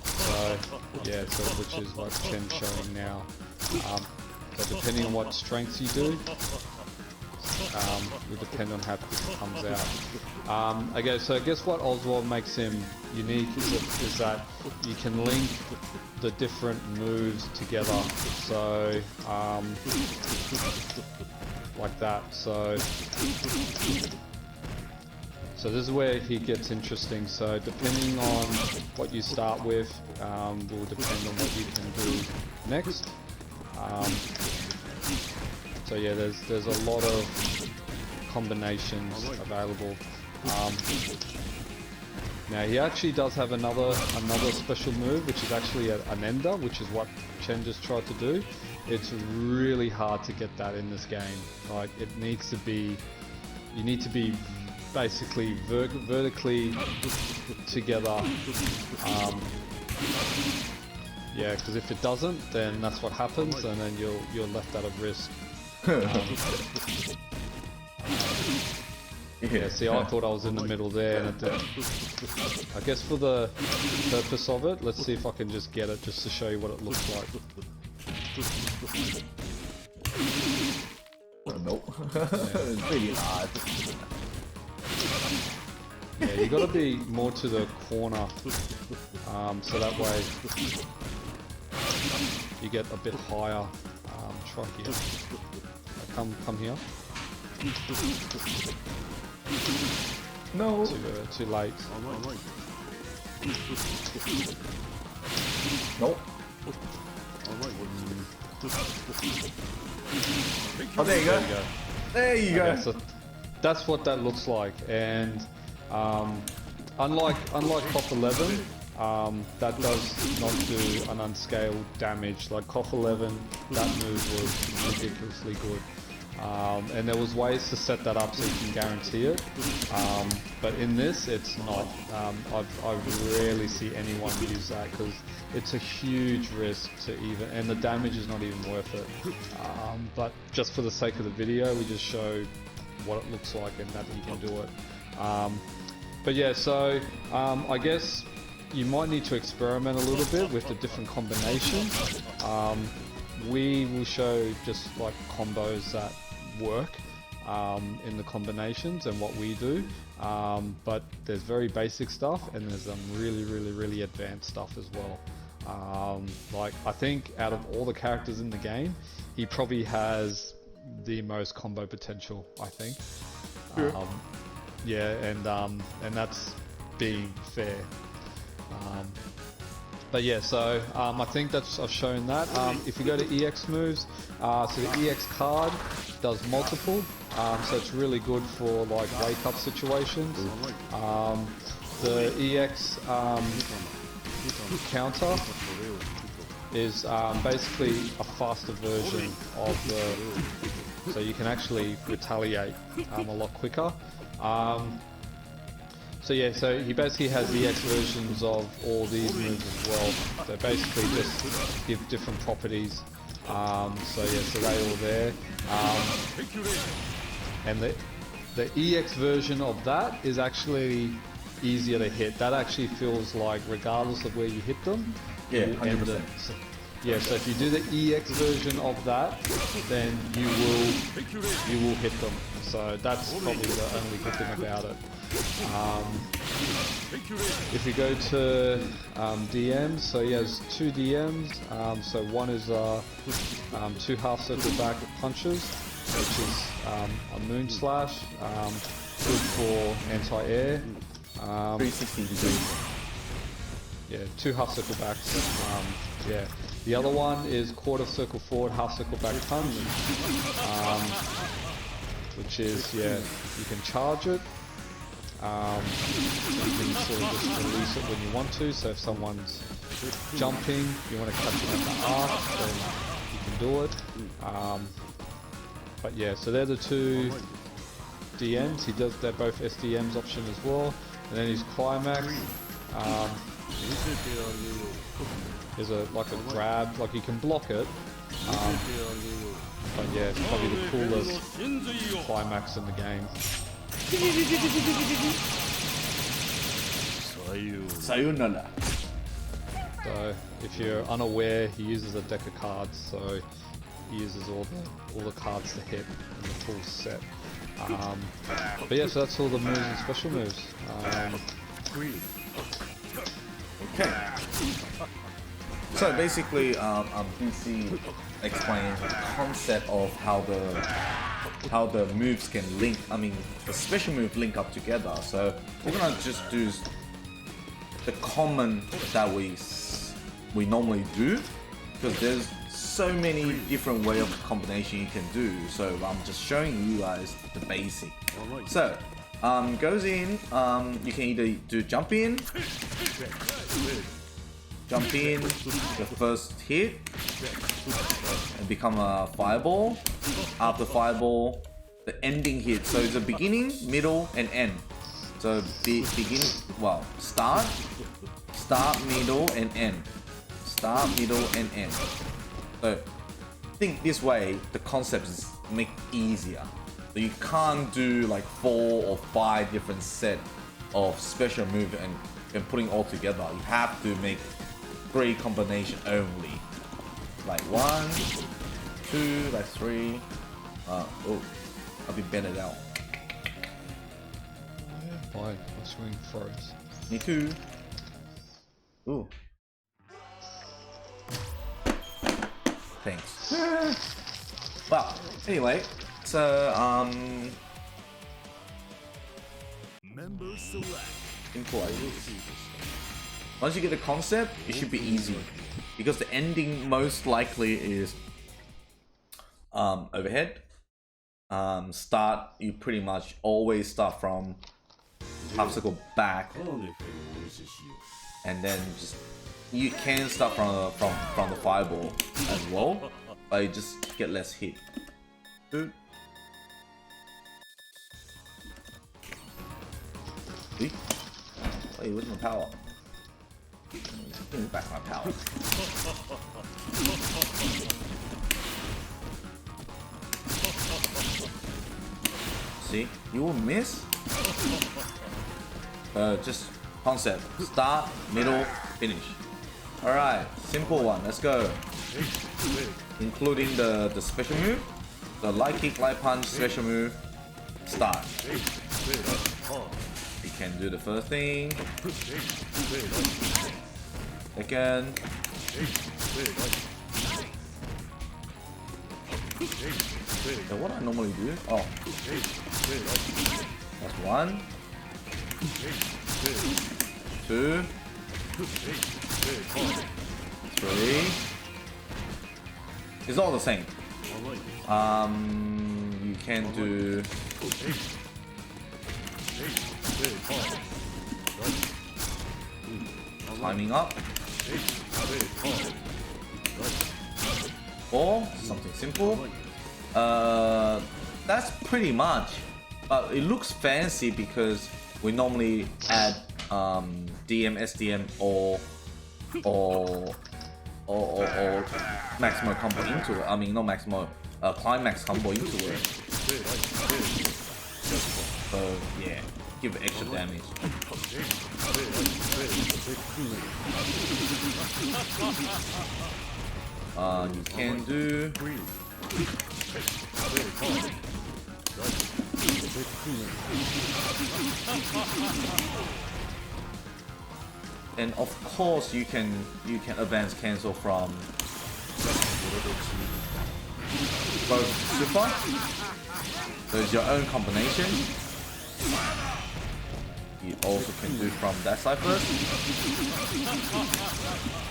Speaker 2: So yeah, so which is what Chen's showing now. So depending on what strengths you do, will depend on how quick it comes out. Okay, so I guess what Oswald makes him unique is that you can link the different moves together. So like that. So this is where he gets interesting. So depending on what you start with, will depend on what you can do next. So yeah, there's a lot of combinations available. Now he actually does have another special move, which is actually an ender, which is what Chen just tried to do. It's really hard to get that in this game. Like it needs to be, you need to be basically vertically together. Yeah, because if it doesn't, then that's what happens, and then you're left at a risk. Yeah, see, I thought I was in the middle there, and it didn't. I guess for the purpose of it, let's see if I can just get it, just to show you what it looks like.
Speaker 1: Nope. It's really hard.
Speaker 2: Yeah, you got to be more to the corner, so that way you get a bit higher. Try here. Come here.
Speaker 1: No.
Speaker 2: Too late.
Speaker 1: Nope. Oh, there you go. There you go.
Speaker 2: Okay, so that's what that looks like, and unlike KOF 11, that does not do an unscaled damage. Like KOF 11, that move was ridiculously good. And there was ways to set that up so you can guarantee it, but in this it's not. I rarely see anyone use that because it's a huge risk to even, and the damage is not even worth it. But just for the sake of the video, we just show what it looks like and that you can do it. But yeah, so I guess you might need to experiment a little bit with the different combinations. We will show just like combos that work in the combinations and what we do. but there's very basic stuff and there's some really advanced stuff as well. Like I think out of all the characters in the game, he probably has the most combo potential, I think.
Speaker 1: Sure.
Speaker 2: Yeah, and that's being fair. But yeah, so I think that's I've shown that. If you go to EX moves, so the EX card does multiple, so it's really good for like wake up situations. The EX counter is basically a faster version of the, so you can actually retaliate a lot quicker. So yeah, so he basically has EX versions of all these moves as well. They basically just give different properties. So yeah, so they're all there. And the EX version of that is actually easier to hit. That actually feels like regardless of where you hit them.
Speaker 1: Yeah, 100%.
Speaker 2: Yeah, so if you do the EX version of that, then you will hit them. So that's probably the only good thing about it. If you go to DMs, so he has two DMs. So one is two half circle back punches, which is a moon slash, good for anti-air.
Speaker 1: 360 degrees.
Speaker 2: Yeah, two half circle backs. Yeah. The other one is quarter circle forward, half circle back punch, which is, yeah, you can charge it. You can sort of just release it when you want to. So if someone's jumping, you want to catch them at the arc, then you can do it. But yeah, so they're the two DMs. They're both SDM's option as well. And then his climax. There's like a grab, like you can block it, but yeah, it's probably the coolest climax in the game.
Speaker 1: Sayonara.
Speaker 2: So if you're unaware, he uses a deck of cards, so he uses all the cards to hit in the full set. But yeah, so that's all the moves and special moves.
Speaker 1: Okay. So basically, BC explains the concept of how the moves can link. I mean, the special moves link up together. So we're gonna just do the common that we normally do, because there's so many different way of combination you can do. So I'm just showing you guys the basic. So goes in. You can either do jump in, the first hit, and become a fireball. After fireball, the ending hit. So it's a beginning, middle, and end. So start, middle, and end. Start, middle, and end. So think this way. The concepts make easier. So you can't do like 4 or 5 different set of special moves and putting all together. You have to make 3 combination only. Like 1, 2, like 3. I'll be bended out.
Speaker 2: Why? My swing froze.
Speaker 1: Me too. Ooh. Thanks. Well, anyway, so simple. Once you get the concept, it should be easy, because the ending most likely is overhead. Start, you pretty much always start from half circle back, and then just you can start from the fireball as well, but you just get less hit. Dude. Wait, where's my power? Give me back my power. See, you will miss. Just concept. Start, middle, finish. Alright, simple one. Let's go. Including the special move, the light kick, light punch, special move. Start. You can do the first thing. Second. So what I normally do? Oh. That's 1. 2. 3. It's all the same. You can do climbing up, or something simple. That's pretty much. But it looks fancy because we normally add DM, SDM, or Maximo combo into it. I mean, not Maximo, Climax combo into it. So yeah, give it extra damage. You can do. And of course you can advance cancel from both super. There's your own combination. You also can do from that side first.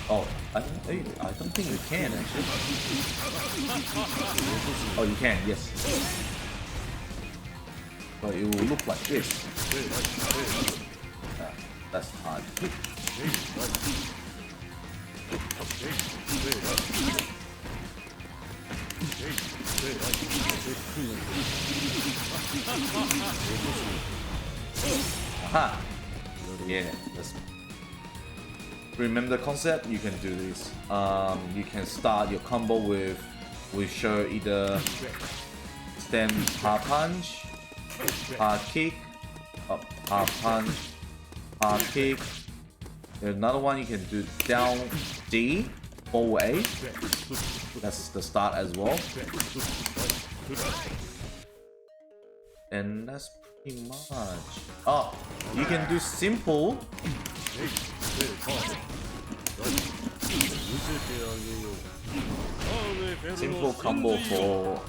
Speaker 1: Oh, I don't think you can actually. Oh, you can, yes. But it will look like this. That's hard. Aha! Yeah, remember the concept? You can do this. You can start your combo with show either stem hard punch, hard kick, hard punch, hard kick. There's another one you can do down D, forward A. That's the start as well. And that's pretty much. Oh, you can do simple. Simple combo for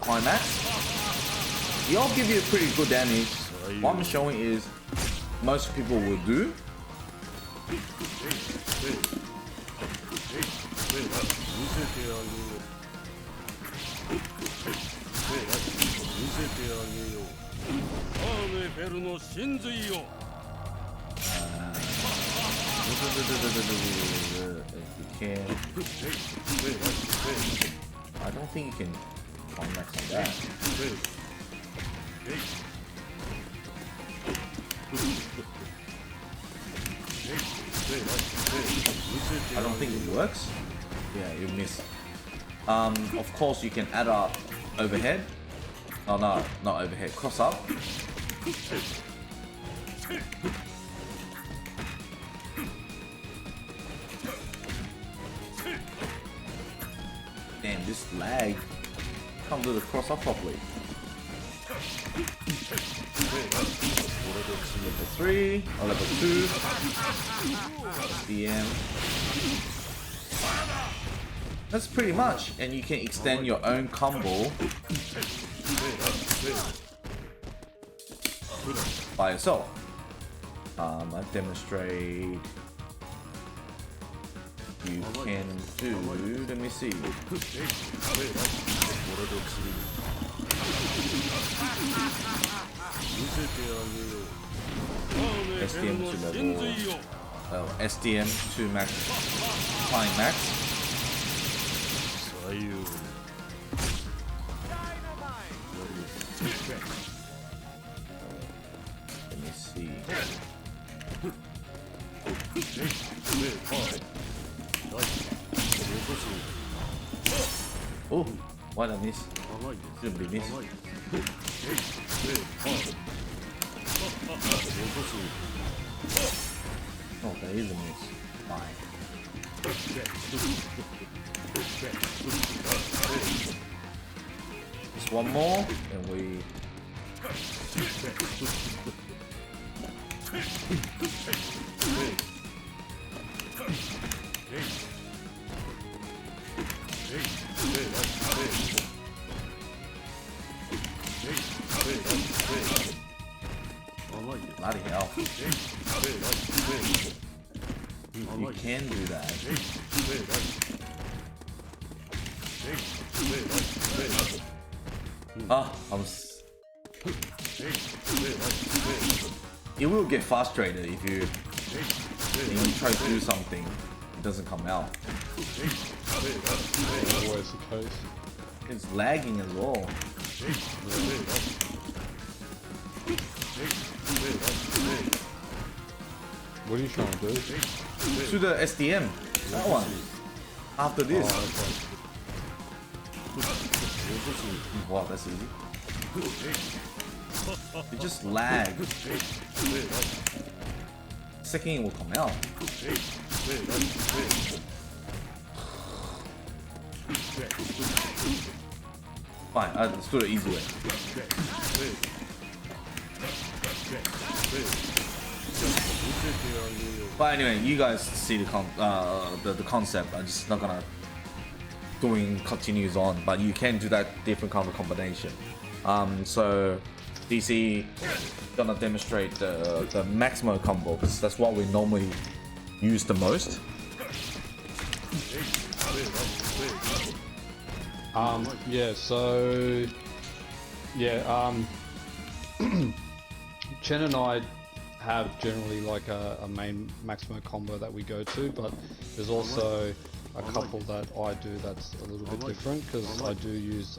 Speaker 1: climax. They all give you pretty good damage. What I'm showing is most people will do. I don't think you can climax on that. I don't think it works. Yeah, you miss. Of course, you can add up overhead. Oh no, not overhead. Cross up. Damn, this lag. Can't do the cross up properly. Level 3 or level 2. DM. That's pretty much, and you can extend your own combo by yourself. I demonstrate. You can do. Let me see. SDM to level. SDM to max. Flying max. Let me see. Oh, why did I miss? Shouldn't be missed. Oh, there is a miss. Fine. Just one more, and we Bloody hell. You can do that. Ah, it will get frustrated if you try to do something, it doesn't come out.
Speaker 2: Always the case.
Speaker 1: It's lagging as well.
Speaker 2: What are you trying to do?
Speaker 1: To the SDM. That one. After this.
Speaker 2: Oh, okay.
Speaker 1: Wow, that's easy. It just lag. Second it will come out. Fine, let's do the easy way. But anyway, you guys see the concept. I'm just not gonna doing continues on, but you can do that different kind of combination. So DC gonna demonstrate the maximum combo because that's what we normally use the most.
Speaker 2: Yeah, so yeah, Chen and I have generally like a main maximum combo that we go to, but there's also a couple that I do that's a little bit different because I do use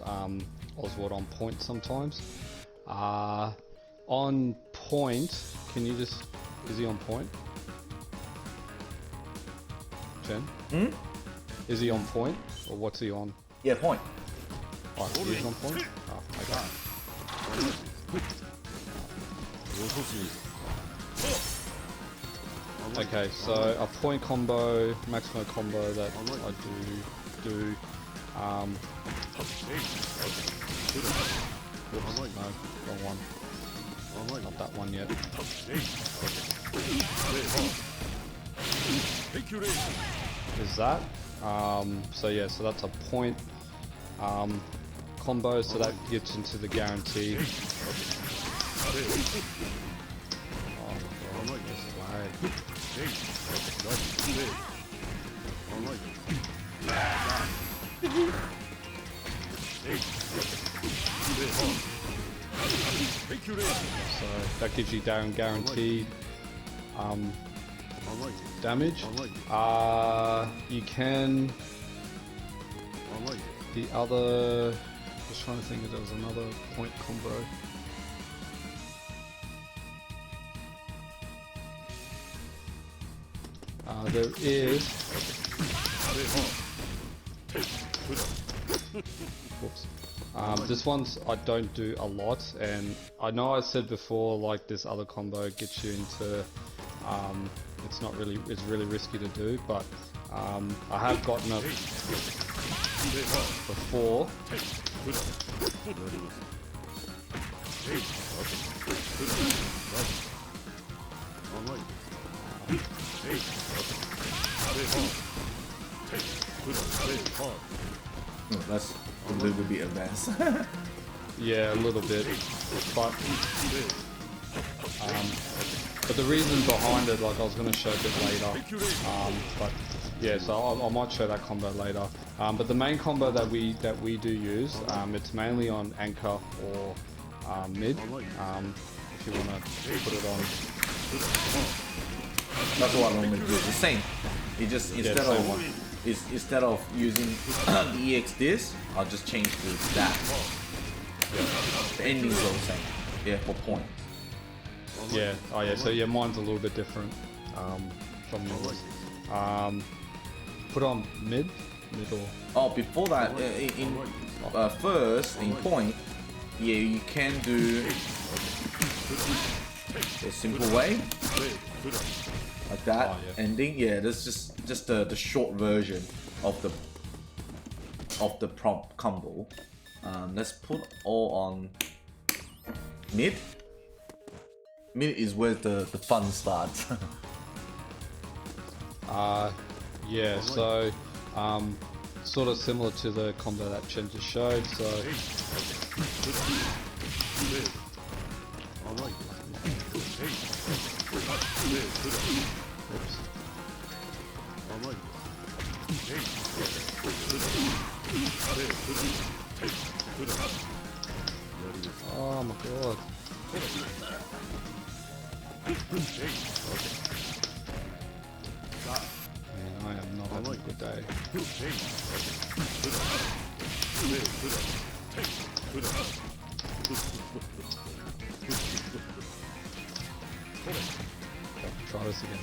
Speaker 2: Oswald on point sometimes. On point, can you just, is he on point? Chen? Is he on point or what's he on?
Speaker 1: Yeah, point.
Speaker 2: Oh, he's on point? Oh, okay. Okay, so a point combo, maximum combo that I do, oops, no, wrong one. Not that one yet. Is that? So yeah, so that's a point combo, so that gets into the guarantee. So that gives you down guaranteed damage. You can, the other, just trying to think if there was another point combo. There is. Whoops. This one's I don't do a lot, and I know I said before like this other combo gets you into. It's not really. It's really risky to do, but I have gotten it before.
Speaker 1: That's a little bit advanced.
Speaker 2: Yeah, a little bit, but the reason behind it, like I was going to show a bit later, but yeah, so I might show that combo later. But the main combo that we do use, it's mainly on anchor or mid. If you want to put it on.
Speaker 1: That's what I normally do. The same. It just instead of using the EX this, I'll just change to that. The endings are the same. Yeah, for point.
Speaker 2: Yeah. Oh yeah. So yeah, mine's a little bit different from yours. Put on mid or.
Speaker 1: Oh, before that, first in point, yeah, you can do a simple way. Like that,
Speaker 2: oh, yeah.
Speaker 1: Ending, yeah, that's just the short version of the prompt combo. Let's put all on mid. minute is where the fun starts.
Speaker 2: Yeah, so sort of similar to the combo that Chen just showed, so oh my god. Man, I am not having a good day. Try this again.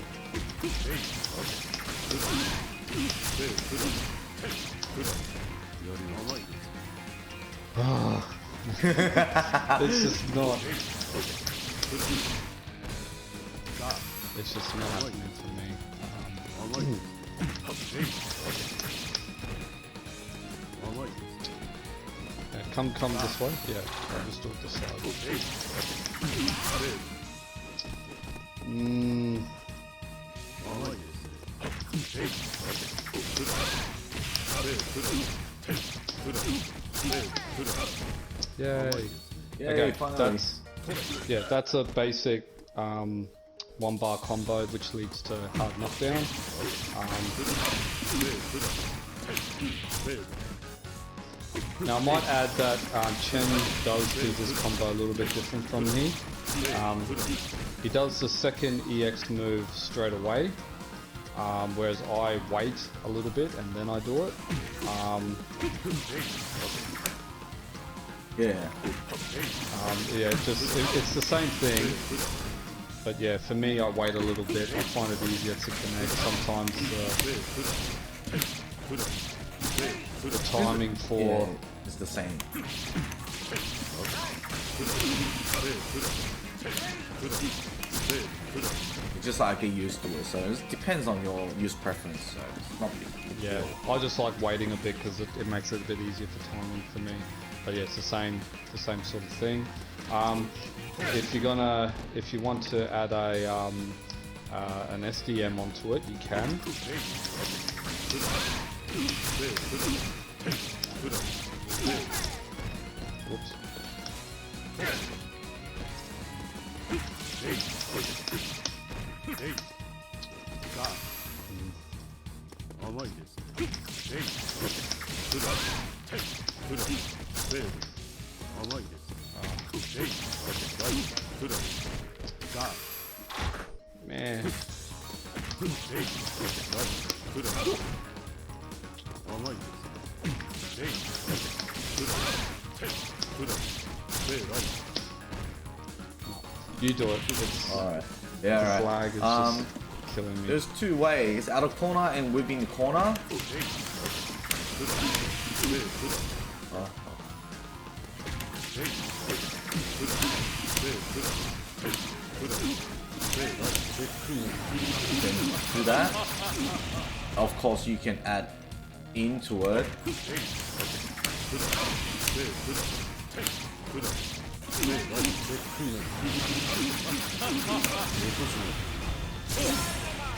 Speaker 2: It's just not. It's just not happening for me. Yeah, come this way. Yeah, I'll just do it this side. Yay! Okay, that's a basic 1-bar combo which leads to hard knockdown. Now I might add that Chen does do this combo a little bit different from me. He does the second EX move straight away, whereas I wait a little bit and then I do it. Yeah, it's the same thing, but yeah, for me I wait a little bit. I find it easier to connect. Sometimes the timing for
Speaker 1: it's the same. It's just like I get used to it, so it depends on your use preference. So it's not big.
Speaker 2: Yeah, I just like waiting a bit because it makes it a bit easier for timing for me. But yeah, it's the same sort of thing. If you want to add an SDM onto it, you can. Whoops. Man. You do it.
Speaker 1: Alright. Yeah,
Speaker 2: the flag is just killing me.
Speaker 1: There's two ways, out of corner and within corner. You can do that. Of course you can add into it.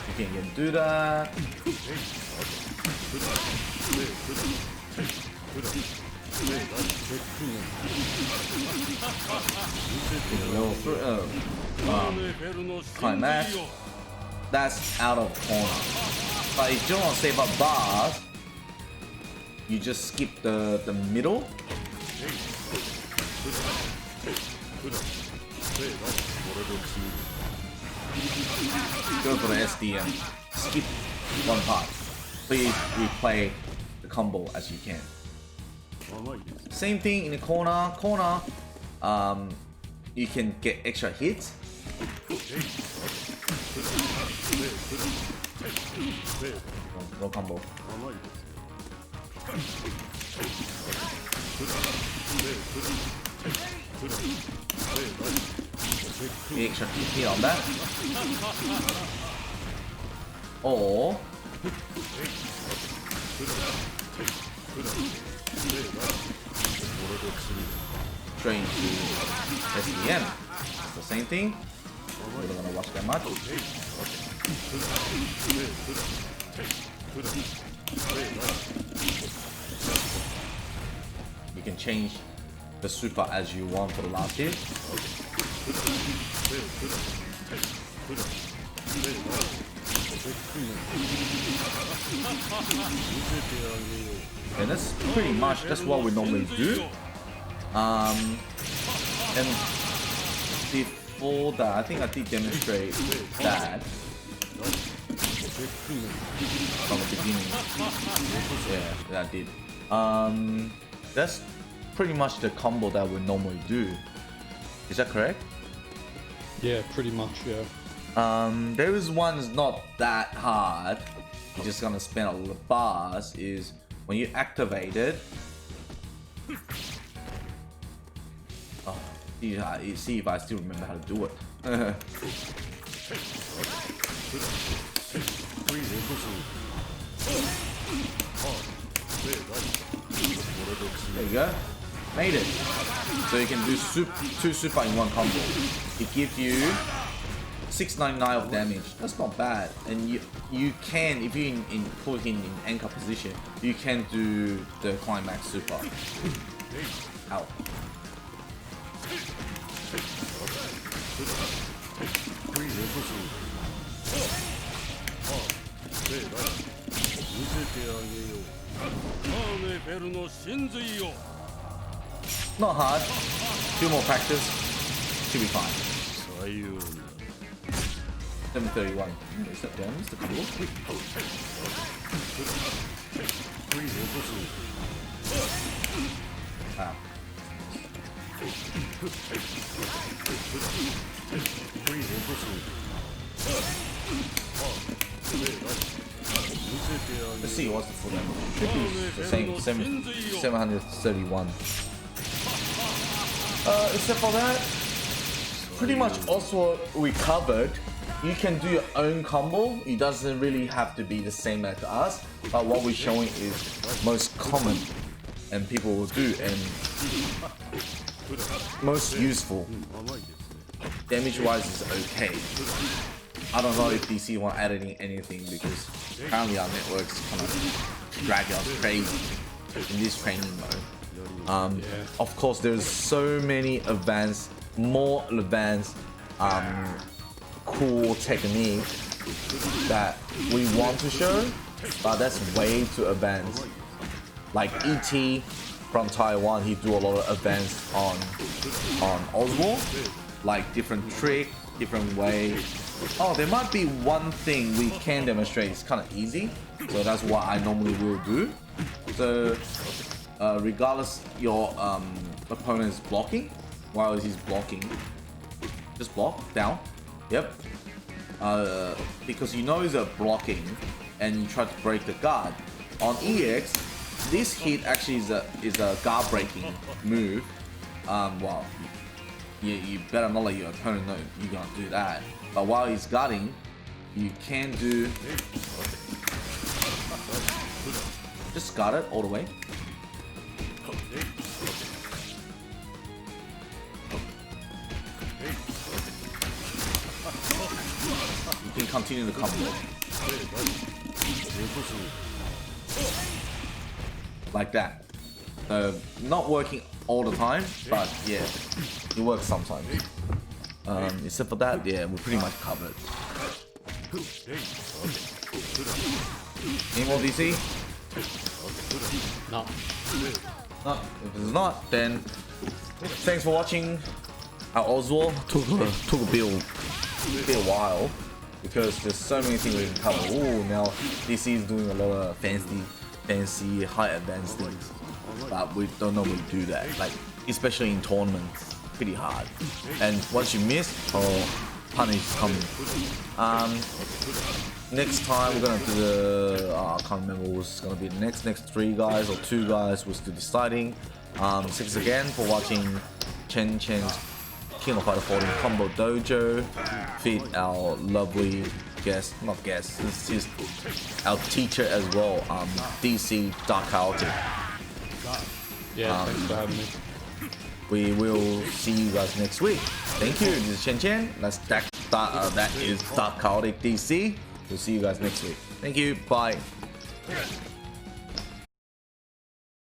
Speaker 1: You can do that. Climax. That's out of corner. But if you don't want to save up bars, you just skip the middle. Go for the SDM. Skip one part. Please replay the combo as you can. Same thing in the corner. You can get extra hits. No combo. Extra hit on that. Or straight into SDM. It's the same thing. We're not gonna watch that much. You can change the super as you want for the last hit. And that's pretty much what we normally do. And before that, I think I did demonstrate that from the beginning. Yeah, that did. That's pretty much the combo that we normally do. Is that correct?
Speaker 2: Yeah, pretty much, yeah.
Speaker 1: There is one that's not that hard. You're just gonna spend a lot of bars. Is when you activate it. Oh, yeah, you see if I still remember how to do it. There you go. Made it. So you can do two super in one combo. It gives you 699 of damage. That's not bad. And you can, if you put him in anchor position, you can do the climax super. Ow. Not hard. Few more practice. Should be fine. 731. Is that down? Is the combo? Ah. Let's see what's the full damage. Should be the same. 731. Except for that, pretty much Oswald recovered. You can do your own combo. It doesn't really have to be the same as us, but what we're showing is most common and people will do and most useful. Damage wise is okay. I don't know if DC want adding anything because apparently our networks kind of drag us crazy in this training mode. Of course, there's so many more advanced cool technique that we want to show, but that's way too advanced. Like ET from Taiwan, he do a lot of advanced on Oswald, like different trick, different way. Oh, there might be one thing we can demonstrate. It's kind of easy, so that's what I normally will do. So regardless your opponent is blocking, while he's blocking, just block down. Yep. Because you know he's blocking, and you try to break the guard. On EX, this hit actually is a guard breaking move. Well, you better not let your opponent know you're gonna do that. But while he's guarding, you can do just guard it all the way. You can continue the combo like that. Not working all the time, but yeah, it works sometimes. Except for that, yeah, we're pretty much covered. Any more DC?
Speaker 2: No.
Speaker 1: No. If it's not, then thanks for watching. Our Oswald took a bit a while because there's so many things we can cover. Oh, now DC is doing a lot of fancy, high advanced things, but we don't normally do that. Like especially in tournaments, pretty hard. And once you miss, punish is coming. Next time we're gonna do the I can't remember what's gonna be the next 3 guys or 2 guys. We're still deciding. Thanks again for watching Chen's King of Fighter 14 Combo Dojo. Feed our lovely guest, not guest, this is our teacher as well, DC Dark Chaotix.
Speaker 2: Yeah, thanks for having me.
Speaker 1: We will see you guys next week. Thank you. This is Chen. Let's stack. that is Dark Chaotix DC. We'll see you guys next week. Thank you. Bye.